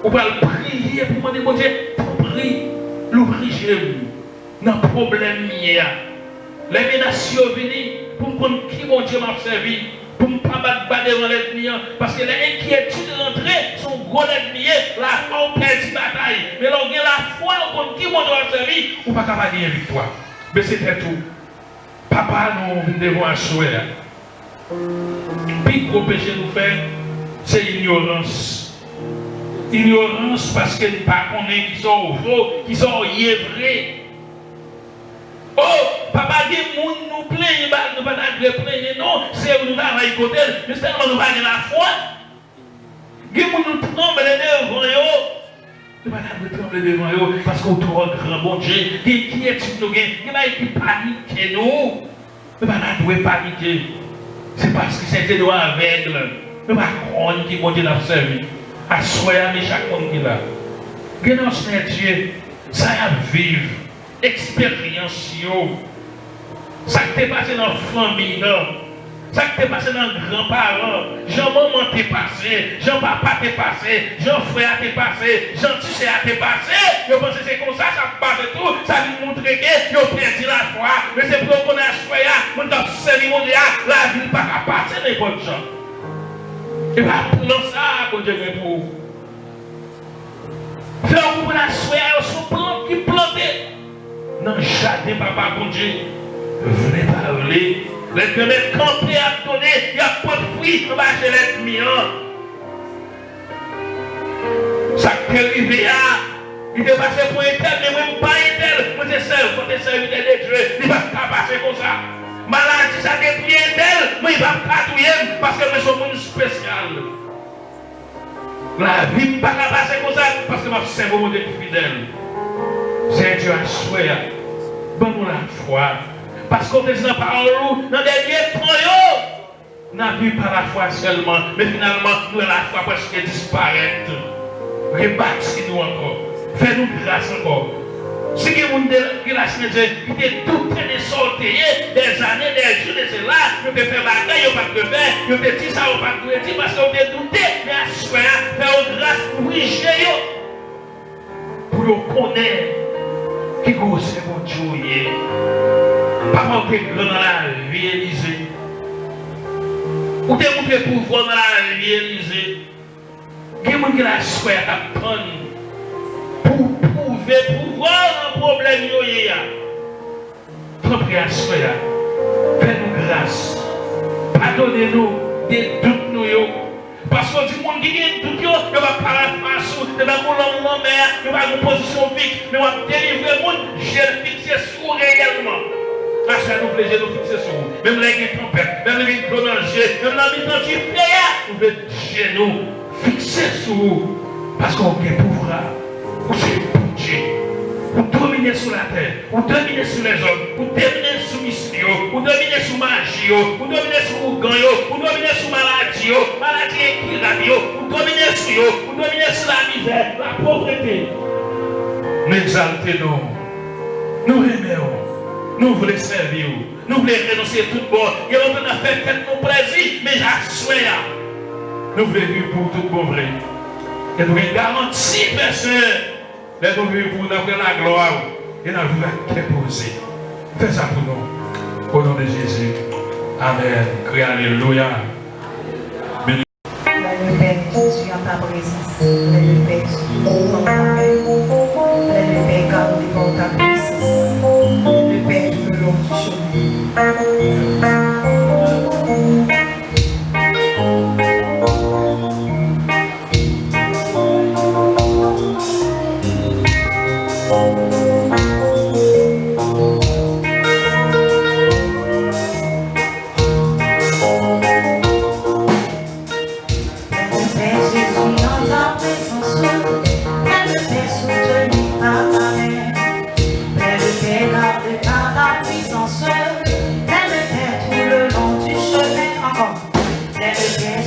Vous pouvez prier pour demander bon Dieu, pour prier, l'ouvrir dans le problème. Les menaces sont venues pour me comprendre qui mon Dieu m'a servi, pour ne pas battre devant l'ennemi. Parce que les inquiétudes rentrées sont gros ennemis, la foi on perd la bataille. Mais là, on a la foi, on comprend qui mon Dieu m'a servi, ou pas capable de gagner victoire. Mais c'était tout. Papa, nous devons assurer. Le plus gros péché nous fait, c'est l'ignorance. Ignorance parce que nous ne connaissons pas qui sont faux, qui sont vrais. Oh, papa, des gens nous plaignent, nous ne pouvons pas plaindre, non, c'est où nous travaillons côté, mais c'est nous pas la foi. Des gens nous tremblent devant eux. Nous ne pouvons pas trembler devant eux parce qu'on trouve un grand bon Dieu. Qui est-ce que nous gagnons? Il ne faut pas paniquer, nous. Nous ne pouvons pas paniquer. C'est parce que c'est des doigts aveugles. Nous ne pouvons pas croire qui bon Dieu l'a servi. Assoyez chaque monde qui est là. Guénon Seigneur Dieu, ça y a vivre. Expérience, ça qui t'est passé dans la famille, ça qui t'est passé dans les grands-parents, Jean-maman t'est passé, Jean-papa t'est passé, Jean-frère t'est passé, Jean-tissé t'est passé. Je pense que c'est comme ça, ça passe tout, ça nous montre que vous avez perdu la foi, mais c'est pour qu'on a choisi, on a servi mon Dieu, la vie n'est pas capable de passer n'importe gens. Et bien, pour ça, pour Dieu pour vous. Faire pour la choisi, son plan qui plantait. Non, jardin, papa, bon Dieu, venez parler. Les deux campés à donner, il n'y a pas de fruits, on va chez l'ennemi. Ça qui est arrivé là, il est passé pour un tel, mais même pas un tel. Quand tu es serviteur de Dieu, il ne va pas passer comme ça. Maladie, ça est pris un tel, mais il ne va pas tout y parce que nous sommes spécial. La vie ne va pas passer comme ça parce que je suis un Dieu fidèle. C'est Dieu à souhait. Donne-nous la foi. Parce qu'on est dans la parole, dans les derniers temps, on n'a vu par la foi seulement, mais finalement, nous avons la foi presque disparaître. Rebâtis-nous encore. Fais-nous grâce encore. Si vous avez la Seigneur Dieu, qui est tout train de sortir des années, des jours, de cela, vous pouvez faire bagaille, vous ne pouvez pas faire, vous pouvez dire ça, vous ne pouvez pas dire, parce que vous avez douté, mais à soi, faire grâce pour richer, pour nous connaître. Qui gosse mon Dieu, papa qui est grand dans la vie Élysée, ou t'es montré pouvoir dans la vie Élysée, qui est qui la souhaite à prendre pour prouver pouvoir un problème yoya. Trop prière souhaite, fais-nous grâce, pardonnez-nous des doutes nous. Parce qu'on dit que les gens qui ont tout, ne va pas la face, ne va pas l'homme mère, ne va pas une position fixe, ne va pas délivrer le monde, je le fixe sur réellement. À ça nous plaisir nous fixer sur vous. Même les gens tempête, même les gens danger, même la mi-temps qui fait, nous devons nous fixer sur vous. Parce qu'on a pouvoir, pour se bouger, pour dominer sur la terre, pour dominer sur les hommes, pour dominer sur mission, pour dominer sur magie, pour dominer sur ougan, pour dominer sur maladie, maladie équilibrée, pour dominer sur la misère, la pauvreté. Nous exaltons Nous voulons servir. Nous voulons renoncer tout bon. Et on va faire tête mon plaisir, mais j'assois. Nous voulons vivre pour tout bon vrai. Et nous voulons garantir personne. Mais nous voulons pour nous avoir la gloire. Et nous voulons déposer. Fais ça pour nous. Au nom de Jésus. Amen. Crie alléluia. Le Père Jésus en ta présence. Le Père Jésus en ta paix. Le Père garde pour ta puissance. Le Père de l'eau du chemin.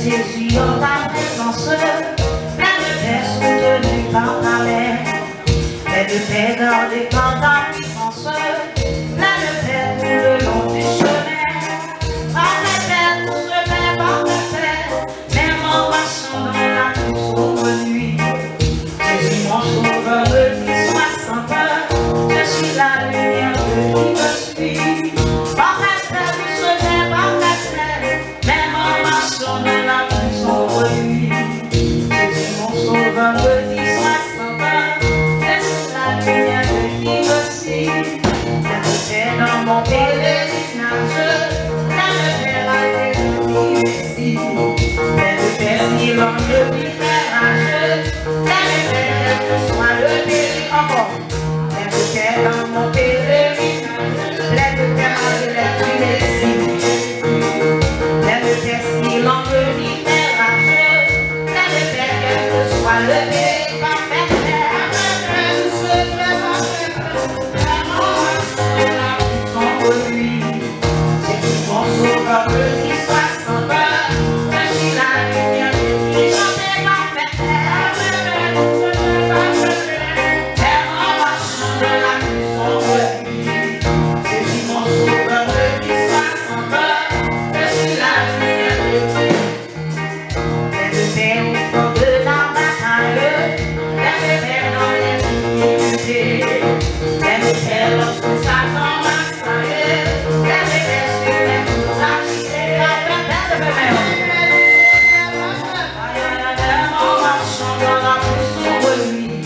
Jésus en ta présence, plein de paix soutenu par ta main, plein de paix gardé par ta puissance, plein de paix tout le long du chemin, par ta paix tout chemin, par ta paix, même en marchant dans la plus sombre nuit. Jésus mon sauveur me dit sois sans peur, je suis la lumière de qui me suit. Par ta paix tout chemin, par ta paix, même en marchant dans la plus sombre nuit. Jésus mon sauveur me dit sois sans peur, je suis la lumière de qui me suit. J'ai dans mon pèlerinage, la lumière a été de qui me suit. Si l'on ne vit rage, la lumière que soit le péril encore. Plein de terre dans mon pèlerinage, plein de terre malgré tu m'excites. Plein de terre si l'on ne vit rage, plein de terre quel que soit le péril parfait. Vraiment, lui, c'est qui mon sauveur me dit sois sans peur, je suis la lumière de qui j'en ai pas fait. Tellement marchant dans la plus sombre nuit, c'est qui mon sauveur me dit sois sans peur, je suis la lumière de qui. Plein de paix au fond de la bataille, plein de paix dans les difficultés, plein de paix lorsque Satan m'assaille, plein de paix sur les coups agités, plein de paix. En marchant dans la plus sombre nuit,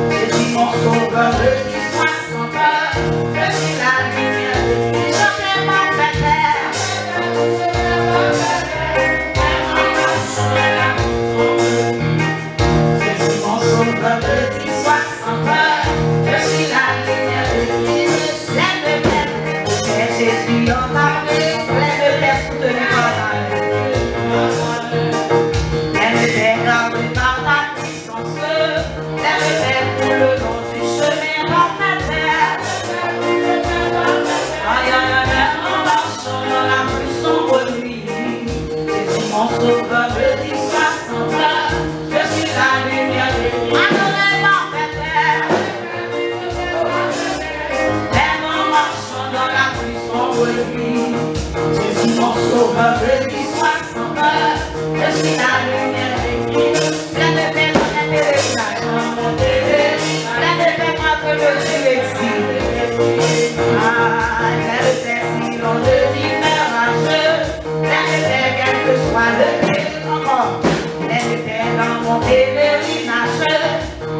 Jésus mon sauveur me dit sois sans peur, je suis la lumière de qui j'en ai pas fait taire. En marchant dans la plus sombre nuit, Jésus mon sauveur me dit sois sans peur, je suis la lumière de qui me plein de paix. Jésus en ta présence, plein de paix soutenu par ta main. Plein de paix gardé par ta puissance, plein de paix tout le long du chemin par ta terre. Aïe aïe aïe, en marchant dans la plus sombre nuit, Jésus mon sauveur me dit sois sans peur, je suis la lumière de qui adoré par ta terre. Même en marchant dans la plus sombre nuit, Jésus mon sauveur me dit sois sans peur, je suis la lumière de qui plein de paix dans les pèlerinages, plein de paix quand le Dieu existe. Plein de paix si l'on ne vit rage, plein de paix quel que soit le péril encore. Plein de paix dans mon pèlerinage,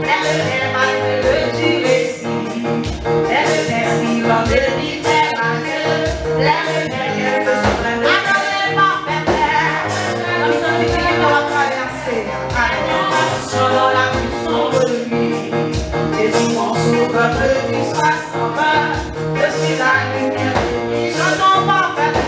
plein de paix malgré le Dieu existe. Plein de paix si l'on ne vit rage, plein de paix quel que soit le péril. Dans la plus sombre nuit, Jésus mon sauveur me dit sois sans peur, je suis la lumière de qui je n'en pas fait.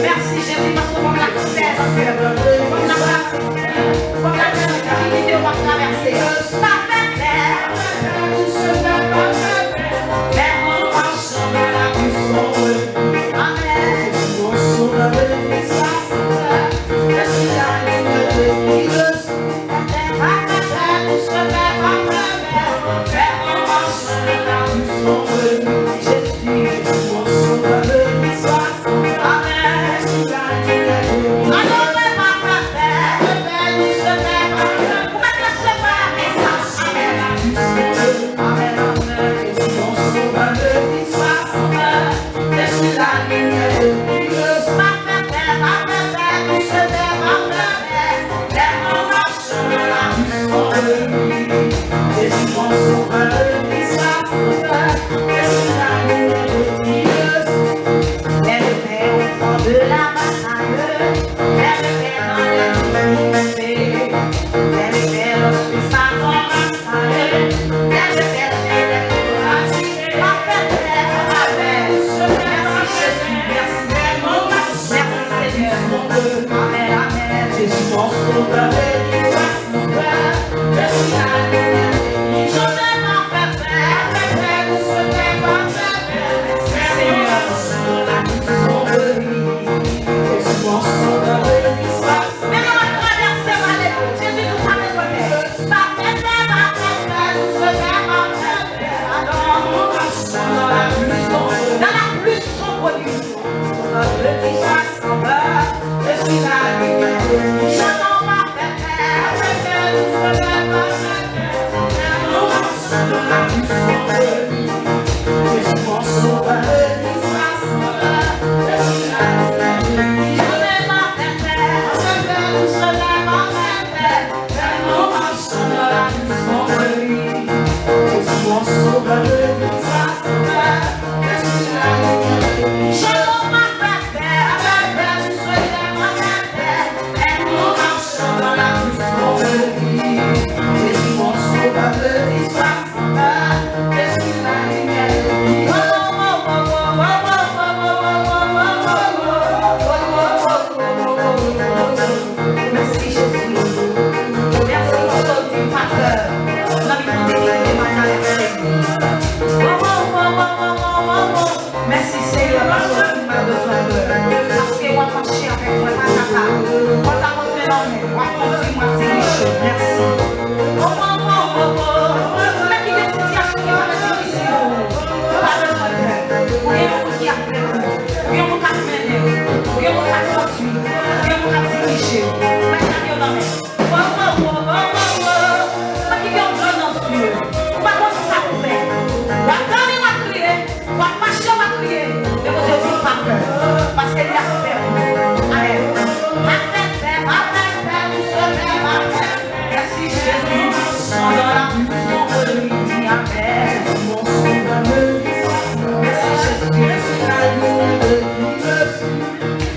Merci Jésus parce qu'on l'a fait. On l'a fait. On va traverser.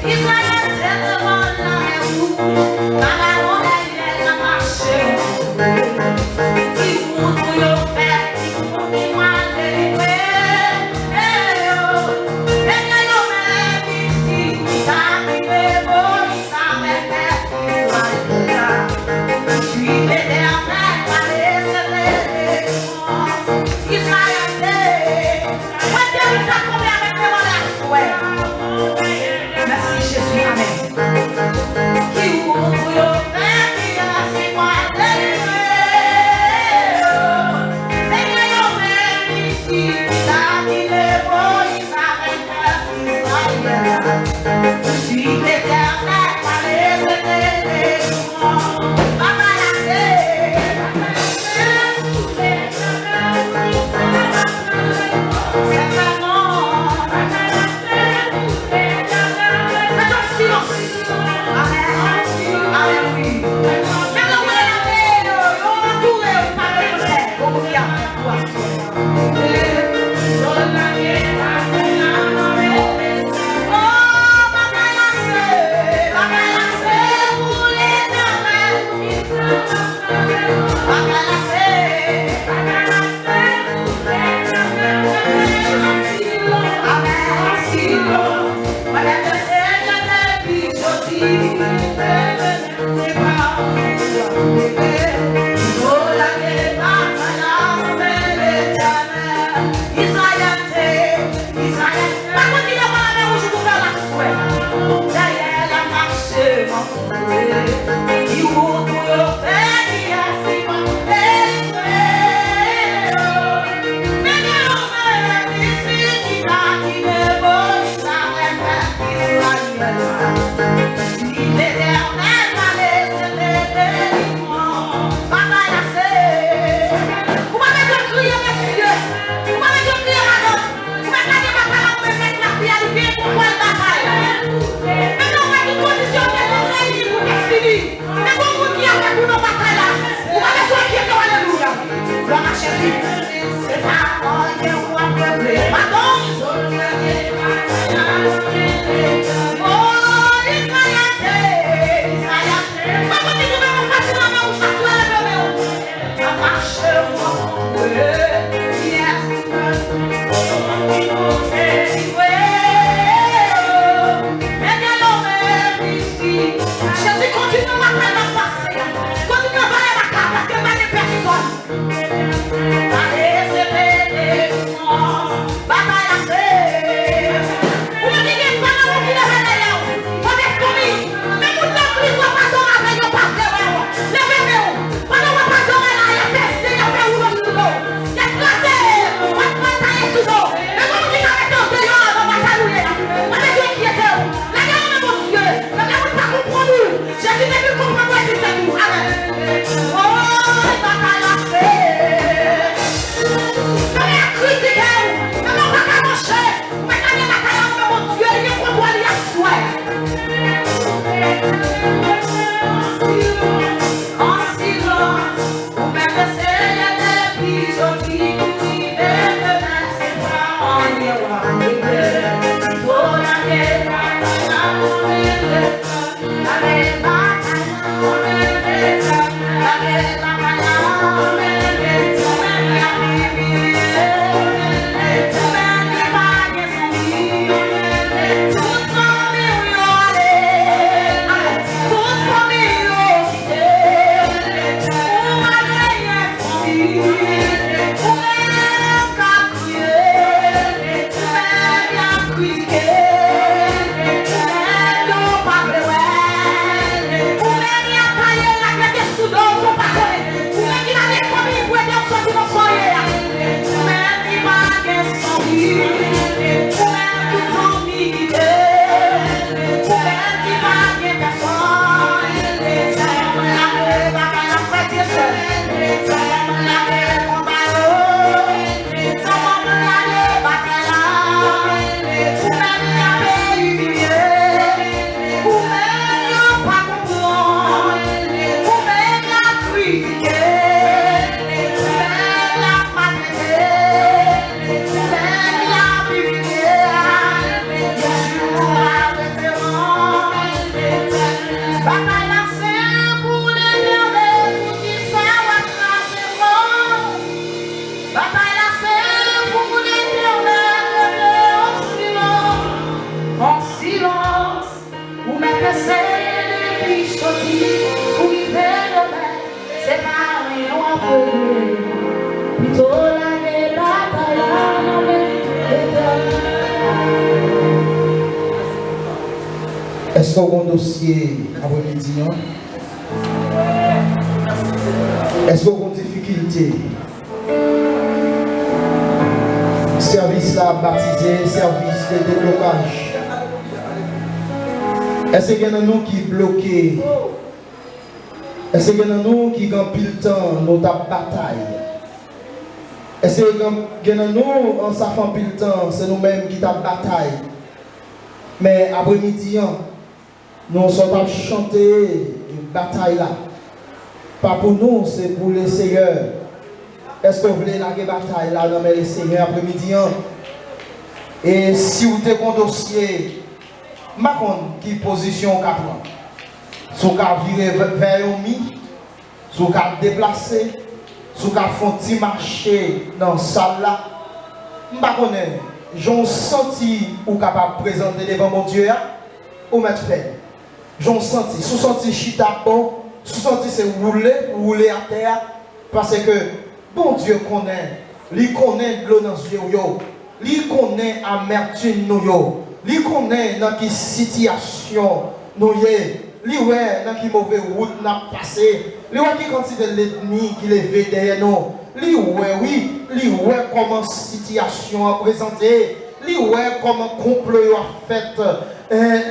Israël, c'est devant la mer rouge, dans la montagne. Est-ce qu'on a un dossier après-midi? Est-ce qu'on a une difficulté? Service là baptisé, service de déblocage. Est-ce qu'il y en a nous qui bloqués? Est-ce qu'il y en a nous qui ont pile temps notre bataille? Est-ce qu'il y en a nous en sachant pile temps, c'est nous-mêmes qui avons bataille? Mais après-midi, nous sommes en train de chanter une bataille là. Pas pour nous, c'est pour les seigneurs. Est-ce que vous voulez la bataille là dans les seigneurs après-midi? Et si vous avez un dossier, je ne sais pas quelle position vous prendre. Si vous virez vers mi, si vous déplacer, si vous faites un petit marché dans la salle là, je ne sais pas. J'ai senti ou capable de présenter devant mon Dieu ou mettre fait. J'ai senti, sous senti chita bon, sous senti c'est rouler à terre parce que bon Dieu connaît, lui connaît de l'eau dans ce yo, lui connaît amertume nous yo, lui connaît dans quelle situation nous y, lui ouais dans quelle mauvaise route n'a passé, lui ouais qui considère l'ennemi qui levé derrière nous. Lui ouais oui, lui ouais comment situation a présenté, lui ouais comment complot a fait,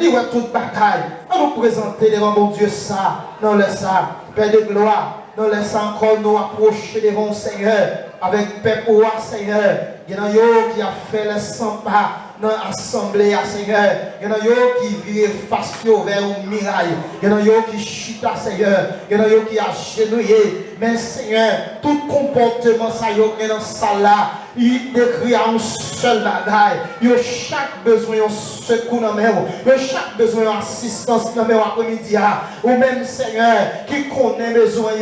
lui ouais toute bataille. On nous présenter devant mon Dieu ça, dans le ça, Père de gloire, dans le ça encore nous approcher devant le Seigneur, avec peuple roi Seigneur. Il y en a qui a fait les 100 pas dans l'assemblée à Seigneur. Il y en a qui vivent face vers une miraille. Il y en a qui chutent à Seigneur. Il y en a qui agenouillent. Mais Seigneur, tout comportement ça y est dans la salle là, il décrit à un seul bagaille. Il y a chaque besoin de secours dans la main. Il y a chaque besoin d'assistance dans la main après-midi. Ou même Seigneur qui connaît besoin.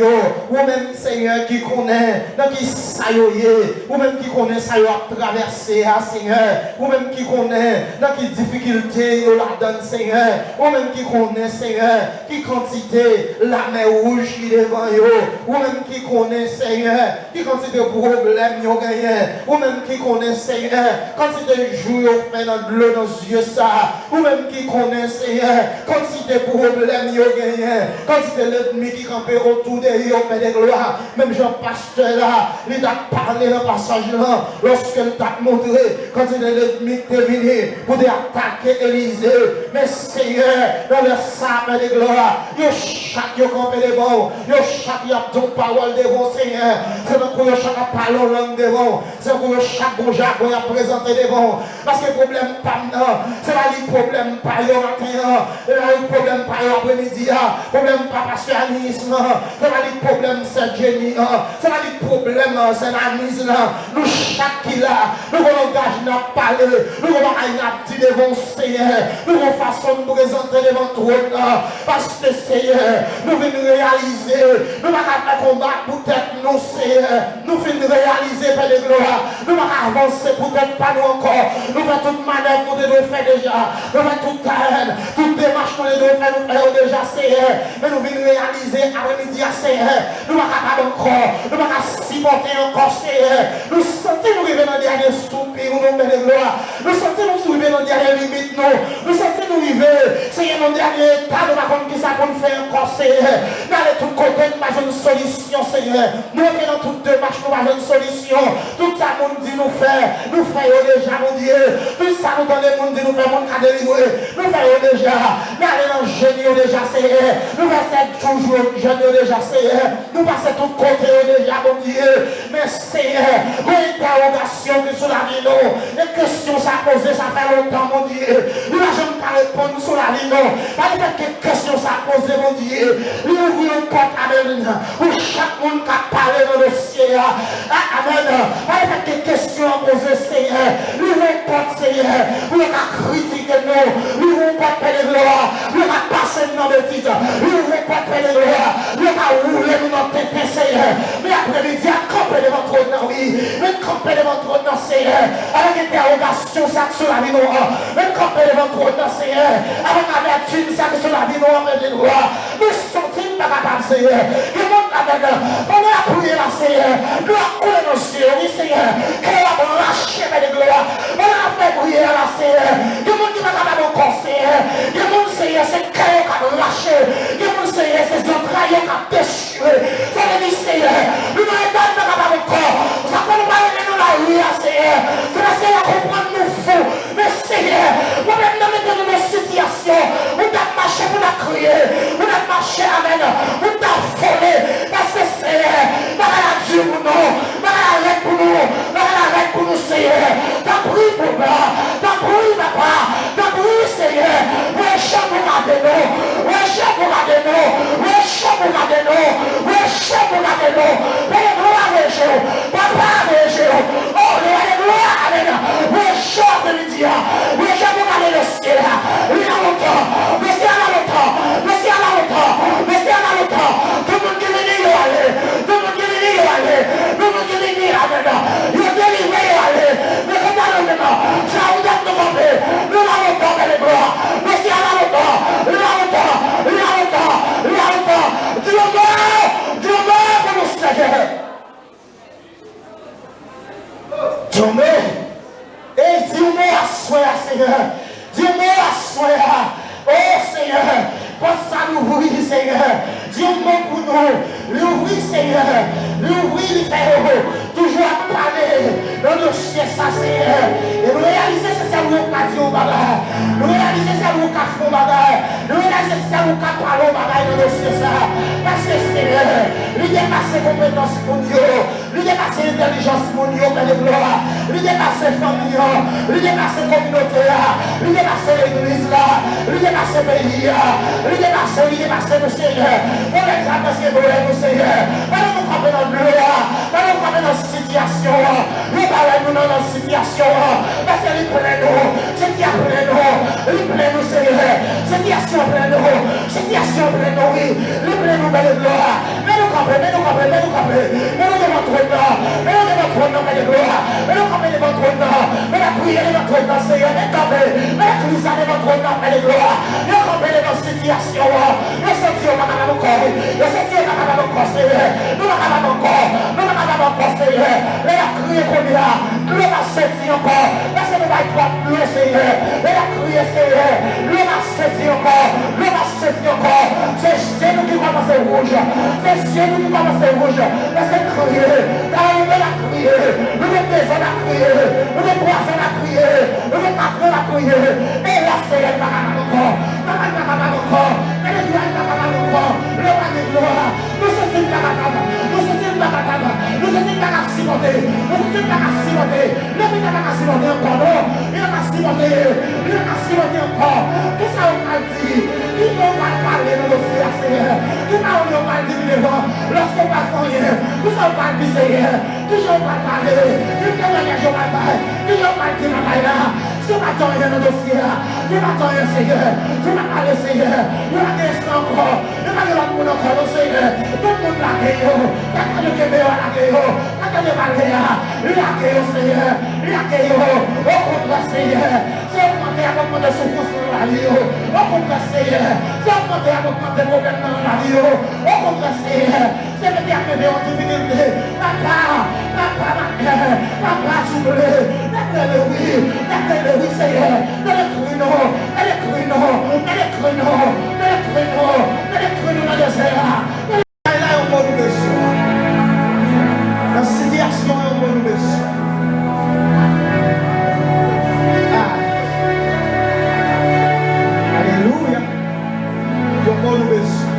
Ou même Seigneur qui connaît dans qui ça y est. Ou même qui connaît ça y est à traverser à Seigneur. Ou même qui connaît dans qui difficulté la donne Seigneur. Ou même qui connaît Seigneur qui quantité la mer rouge qui devant yo. Ou même qui connaît Seigneur qui quantité problème yo gagné. Ou même qui connaît Seigneur quantité jour yo fait dans l'eau dans les yeux ça. Ou même qui connaît Seigneur quantité problème yo gagné. Quantité l'ennemi qui campait autour de yo fait des gloires. Même Jean pasteur là, il a parlé dans le passage là lorsqu'il t'a montré quantité l'ennemi qui est venu pour attaquer Élisée. Mais Seigneur dans le sabre de gloire, yo chaque yo campé devant, yo chaque y a ton parole devant Seigneur. C'est donc yo chaque parole langue devant. C'est donc chaque bon jargon a présenté devant. Parce que le problème pas maintenant, c'est pas le problème pas yo matin, le problème pas yo après-midi, problème pas pasteur Anis, c'est pas le problème c'est Jenny, c'est pas le problème c'est Anis là. Nous chaque qui là, nous langage n'a parlé, nous avons dit devant Seigneur, nous avons façon de présenter devant toi parce que Seigneur, nous venons réaliser, nous allons faire combat pour être nous Seigneur, nous venons réaliser Père de gloire, nous allons avancer pour être pas nous encore, nous faisons toute manœuvre pour nous faire déjà, nous faisons toute carême, toute démarche pour nous faire déjà Seigneur, mais nous venons réaliser après-midi à Seigneur, nous allons pas encore, nous allons supporter encore Seigneur, nous sentons nous arriver dans le dernier soupir, nous Père de gloire, nous sentons nous arriver dans le dernier limite, nous sentons nous arriver, Seigneur, dans le dernier état, nous allons qui ça pour nous faire encore Seigneur, dans les tout côtés, nous avons une solution Seigneur, nous dans toute démarche, nous avons une solution, tout ça nous dit nous faire déjà mon Dieu, tout ça nous donne le monde dit nous faire mon cas délivrer, nous faisons déjà, nous allons dans le génie déjà Seigneur, nous passons toujours génie déjà Seigneur, nous passons tout côté déjà mon Dieu, mais Seigneur, l'interrogation que sur la vie nous, les questions ça posé, ça fait longtemps mon Dieu, nous n'avons pas répondre sur la vie nous, pas de questions ça posé mon Dieu, nous ouvrons une porte amen, où chaque monde qui a parlé dans le ciel, amen, pas de questions à poser Seigneur, nous ouvrons une porte Seigneur, nous avons critiqué nous ouvrons une porte de gloire, nous avons passé dans le titre, nous ouvrons une porte de gloire, nous avons roulé dans notre tête Seigneur, mais après-midi à camper devant votre nom, oui, mais camper devant votre nom Seigneur, avec interrogation ça sur la vie noire, mais camper devant votre nom Seigneur, avec amertume ça sur la vie noire, mais de gloire, nous sentons pas capable Seigneur, nous monte avec on a prié la Seigneur, nous avons coulé nos yeux, oui Seieur, qu'elle a lâché mais de gloire, on a fait prier la Seigneur, nous monte qui va capable encore Seieur, nous monte Seigneur, c'est cœur qui a lâché. Il y a Seigneur, c'est entrailles qui a déchiré. Ça veut dire, Seigneur, nous n'avons pas de capable encore. Ça peut nous parler de la rue, Seigneur. C'est parce qu'il y a comprendre nous fous. Mais Seigneur, moi-même, dans mes situations, vous avez marché, vous avez crié, vous avez marché, amen, vous avez volé. Parce que Seigneur, dans la Dieu pour nous, dans la pour nous, dans la pour nous, Seigneur. T'as pris pour moi, t'as pris, papa, t'as pris, Seigneur. Ouais, chef, vous regardez-nous, ouais, chef, vous regardez-nous, ouais, chef, vous regardez-nous, ouais, chef, vous regardez-nous. Ouais, gloire à Dieu, papa, Dieu, oh, gloire, amen. Ouais, chef, de Lydia, ouais, chef, vous regardez le ciel, il y a longtemps, mais c'est à la longtemps, mais c'est à la longtemps, mais c'est à la longtemps. Tout le monde qui est venu, allez, tout le monde qui est venu, allez, tout le monde qui est venu, amen. Il est délivré, allez, mais c'est à la longtemps, ça vous donne de camper, nous l'avons pas, mais les gloires, mais c'est à la longtemps, il y a longtemps, il y a longtemps, il y a longtemps. Dieu meurt pour nous, Seigneur. Dieu meurt. Et Dieu meurt à soi, Seigneur. Dieu meurt à soi. Oh Seigneur, pour ça nous ouvrir, Seigneur. Dieu meurt pour nous. L'ouvrir, Seigneur. L'ouvrir, le faire. Toujours à parler dans nos cieux, ça, Seieur. Et nous réaliser que c'est une occasion, baba. Nous réaliser que c'est une occasion, baba. Nous réaliser que c'est une occasion, baba, dans nos cieux, ça. Parce que Seigneur, lui dépasse compétences pour Dieu. Lui dépasse intelligence pour Dieu, mais de gloire. Lui dépasse famille, lui dépasse communauté, lui dépasse l'église là, lui dépasse pays, lui dépasse le Seigneur. Pour l'exemple, parce que nous, Seigneur, allons nous camper dans le gloire, allons nous camper dans cette situation, nous parlons dans notre situation, parce que lui plaît nous, c'est qui a plaît nous, lui plaît nous, Seigneur, situation plaît nous, situation plaît nous, oui, lui plaît nous, belle gloire, mais nous camper, mais nous camper, mais nous camper, mais nous devons trouver là, mais nous devons trouver là, belle gloire, mais nous camper devant trouver là, mais la prière devant trouver là, Seigneur, mais camper, mais la crise devant trouver là, belle gloire, nous camper devant situation, nous sentions pas capable encore, nous sentions pas capable encore, Seigneur, nous pas capable encore, nous pas capable encore, Seigneur, mais la crier comme là, nous va sentir encore, parce que nous va être plus, Seigneur, mais la crier, Seigneur, nous va sentir encore, nous va sentir encore, c'est chez nous qui commence à rouge, c'est chez nous qui commence à rouge, parce que crier, car nous devons la crier, nous devons besoin de crier, nous devons poisson à crier, nous devons apprendre à crier, et là, Seigneur, pas capable encore, pas capable encore, mais le Dieu pas capable encore, le roi de gloire, nous sommes pas capables, nous sommes pas capables, nous sommes pas capables de supporter, nous sommes pas capables de supporter, nous sommes pas capables de supporter encore, non, il n'a pas supporté, il n'a pas supporté encore, tout ça on a dit, qui ne va pas parler de nos frères, Seigneur, qui n'a pas dit devant, lorsqu'on va faire, tout ça on va dire, Seigneur, tout ça on va parler, qui ne va pas parler, qui ne va pas dire, je ne m'attends rien dans le dossier, je ne m'attends rien, Seigneur, je ne m'attends rien, Seigneur, je ne m'attends encore, je ne m'attends encore, Seigneur, tout le monde l'a gagné, quand le Québec l'a gagné, quand le Valais l'a gagné, Seieur, l'a gagné, au contre, Seieur, c'est augmenté à augmenter souffrance dans la vie, au contre, Seieur, c'est augmenté à augmenter problème dans la vie, au contre, Seieur, c'est le dernier en difficulté, papa, soufflé, oui, Seieur, dans les créneaux, dans les créneaux, dans les créneaux, dans les créneaux, dans les créneaux dans le désert. Là, on va nous besoin. La situation, on va nous besoin. Alléluia. On va nous besoin.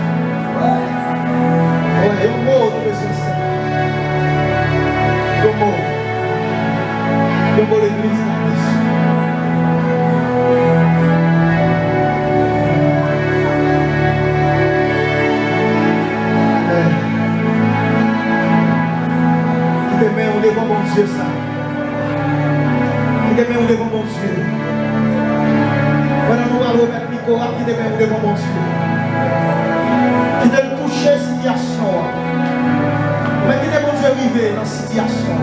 On va nous besoin. On va l'église. Qui devant mon Dieu ça. Qui devant mon Dieu. Voilà nous allons remettre Nicolas qui devant mon Dieu. Qui devait toucher la situation. Mais qui devant Dieu arriver dans la situation.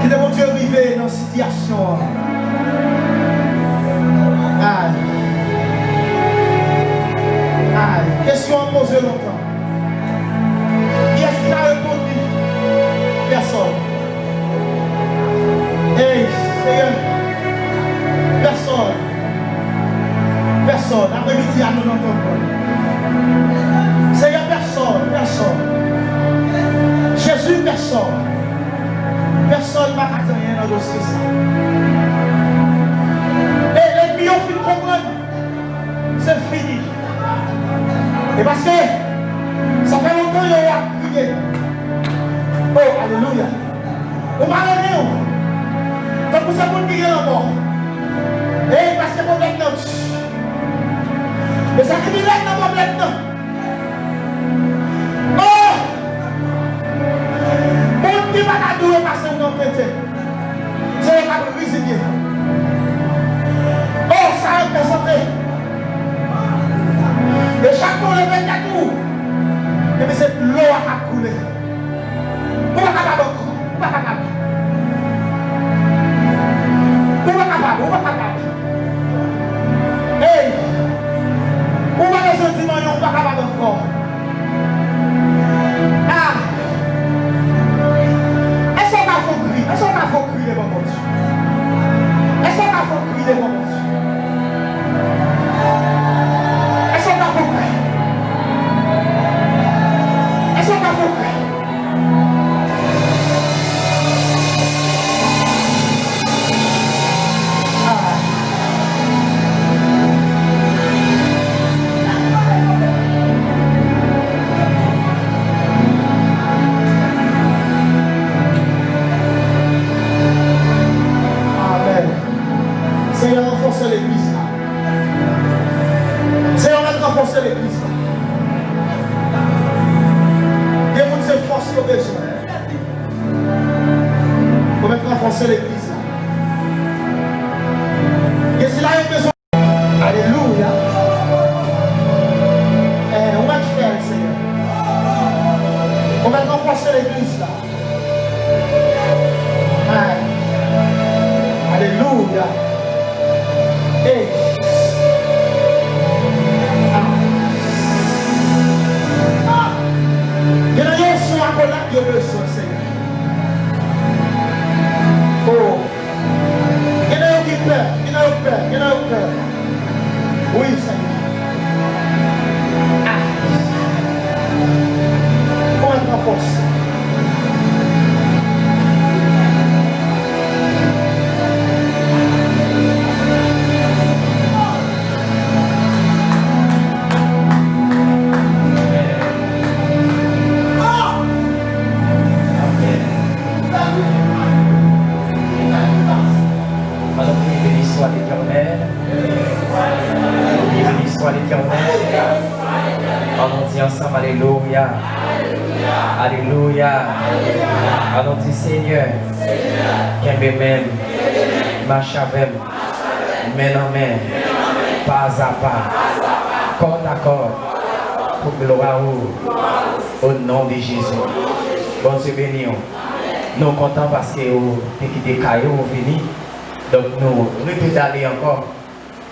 Qui devant Dieu arriver dans la situation. Aïe. Aïe. Question à poser longtemps. Qui est-ce qui a répondu? Personne. Hey, Seigneur. Personne. Et parce que ça fait longtemps qu'il a crié. Oh, alléluia. On va aller où? Donc vous savez pour crier encore. Et parce que vous êtes là. Mais ça qui est là, vous êtes là. Oh! Mon Dieu va t'adorer parce que vous êtes chrétien. C'est pas de cuisinier. Oh, ça a représenté. Et chaque fois, le 24 jours, et bien c'est l'eau à couler. Vous ne pouvez pas capable. Vous ne pouvez pas capable. Vous ne pouvez pas capable. Vous ne pouvez pas capable. Hey! Vous ne pouvez pas les sentiments, vous ne pouvez pas capable encore. Ah! Est-ce qu'on a fait crier? Est-ce qu'on a fait crier devant mon Dieu? Est-ce qu'on a fait crier devant mon Dieu? Est-ce qu'on a fait crier? Est-ce qu'on a fait crier? Seigneur, renforce l'église là. Seigneur, renforce l'église là. Des gens se forcent au besoin. Pour mettre renforcer l'église là. Et si là, il y a besoin. Alléluia. On va te faire, Seigneur. On va renforcer l'église là. Alléluia. Hey. Il y a un son à connaître de besoin, Seigneur. Oh. Il y a un qui peur, il y a un peur, il y a un peur. Oui, Seigneur. Pour être en force. Ensemble, alléluia. Alléluia. Allons dit Seigneur, qu'elle même, marche avec, main en main, pas à pas, corps à corps, pour gloire au nom de Jésus. Bon Dieu béni. Nous sommes contents parce que vous avez quitté Caillou, vous fini. Donc nous répétons aller encore.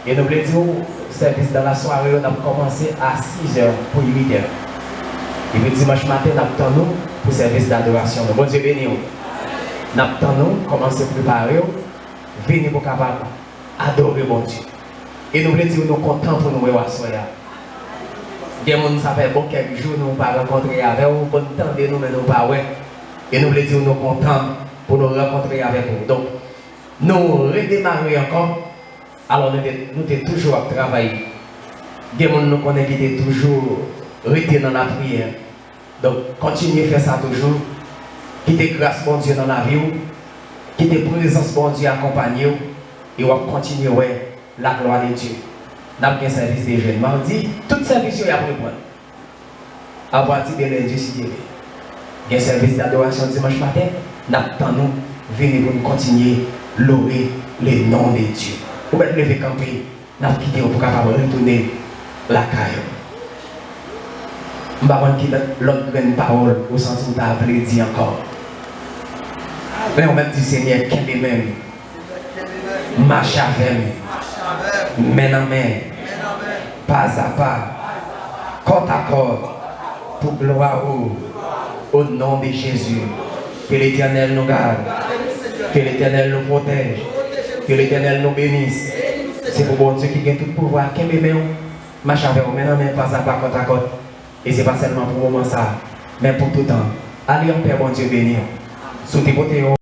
Et nous voulons dire, le service dans la soirée, on a commencé à 6h pour 8h. Et puis dimanche matin, nous attendons pour le service d'adoration. Bon Dieu béni. Nous attendons, commencer à préparer, venir pour capable adorer bon Dieu. Et nous voulons dire, nous sommes contents pour nous voir ce soir. Il y a des gens qui savent bon quelques jours, nous ne pas rencontrer avec vous, bon temps de nous, mais nous pas ouais. Et nous voulons dire, nous sommes contents pour nous rencontrer avec vous. Donc, nous redémarrer encore. Alors nous sommes toujours à travailler. Des gens nous connaissent qui étaient toujours restés dans la prière. Donc continuez à faire ça toujours. Quittez grâce bon Dieu dans la vie. Quittez présence bon Dieu accompagné. Et on va continuer ouais, la gloire de Dieu. Nous avons un service de jeunes. Mardi, tout service est à prendre. À partir de lundi, si Dieu veut. Il y a un service d'adoration dimanche matin. Nous attendons venir pour nous continuer à louer le nom de Dieu. Vous pouvez lever camper, nous avons quitté pour capable retourner la caille. Je ne sais pas qui l'autre grande parole au sens où tu as appelé dire encore. Mais on va dire Seigneur, qu'elle est même. Marche avec, main en main, pas à pas, corps à corps, pour gloire au nom de Jésus. Que l'Éternel nous garde, que l'Éternel nous protège. Que l'Éternel nous bénisse. C'est pour bon Dieu qui gagne tout pouvoir. Qu'est-ce que nous marche avec vous maintenant, mais pas à pas côte à côte. Et ce n'est pas seulement pour le moment ça, mais pour tout le temps. Allez en paix, bon Dieu béni. Sous tes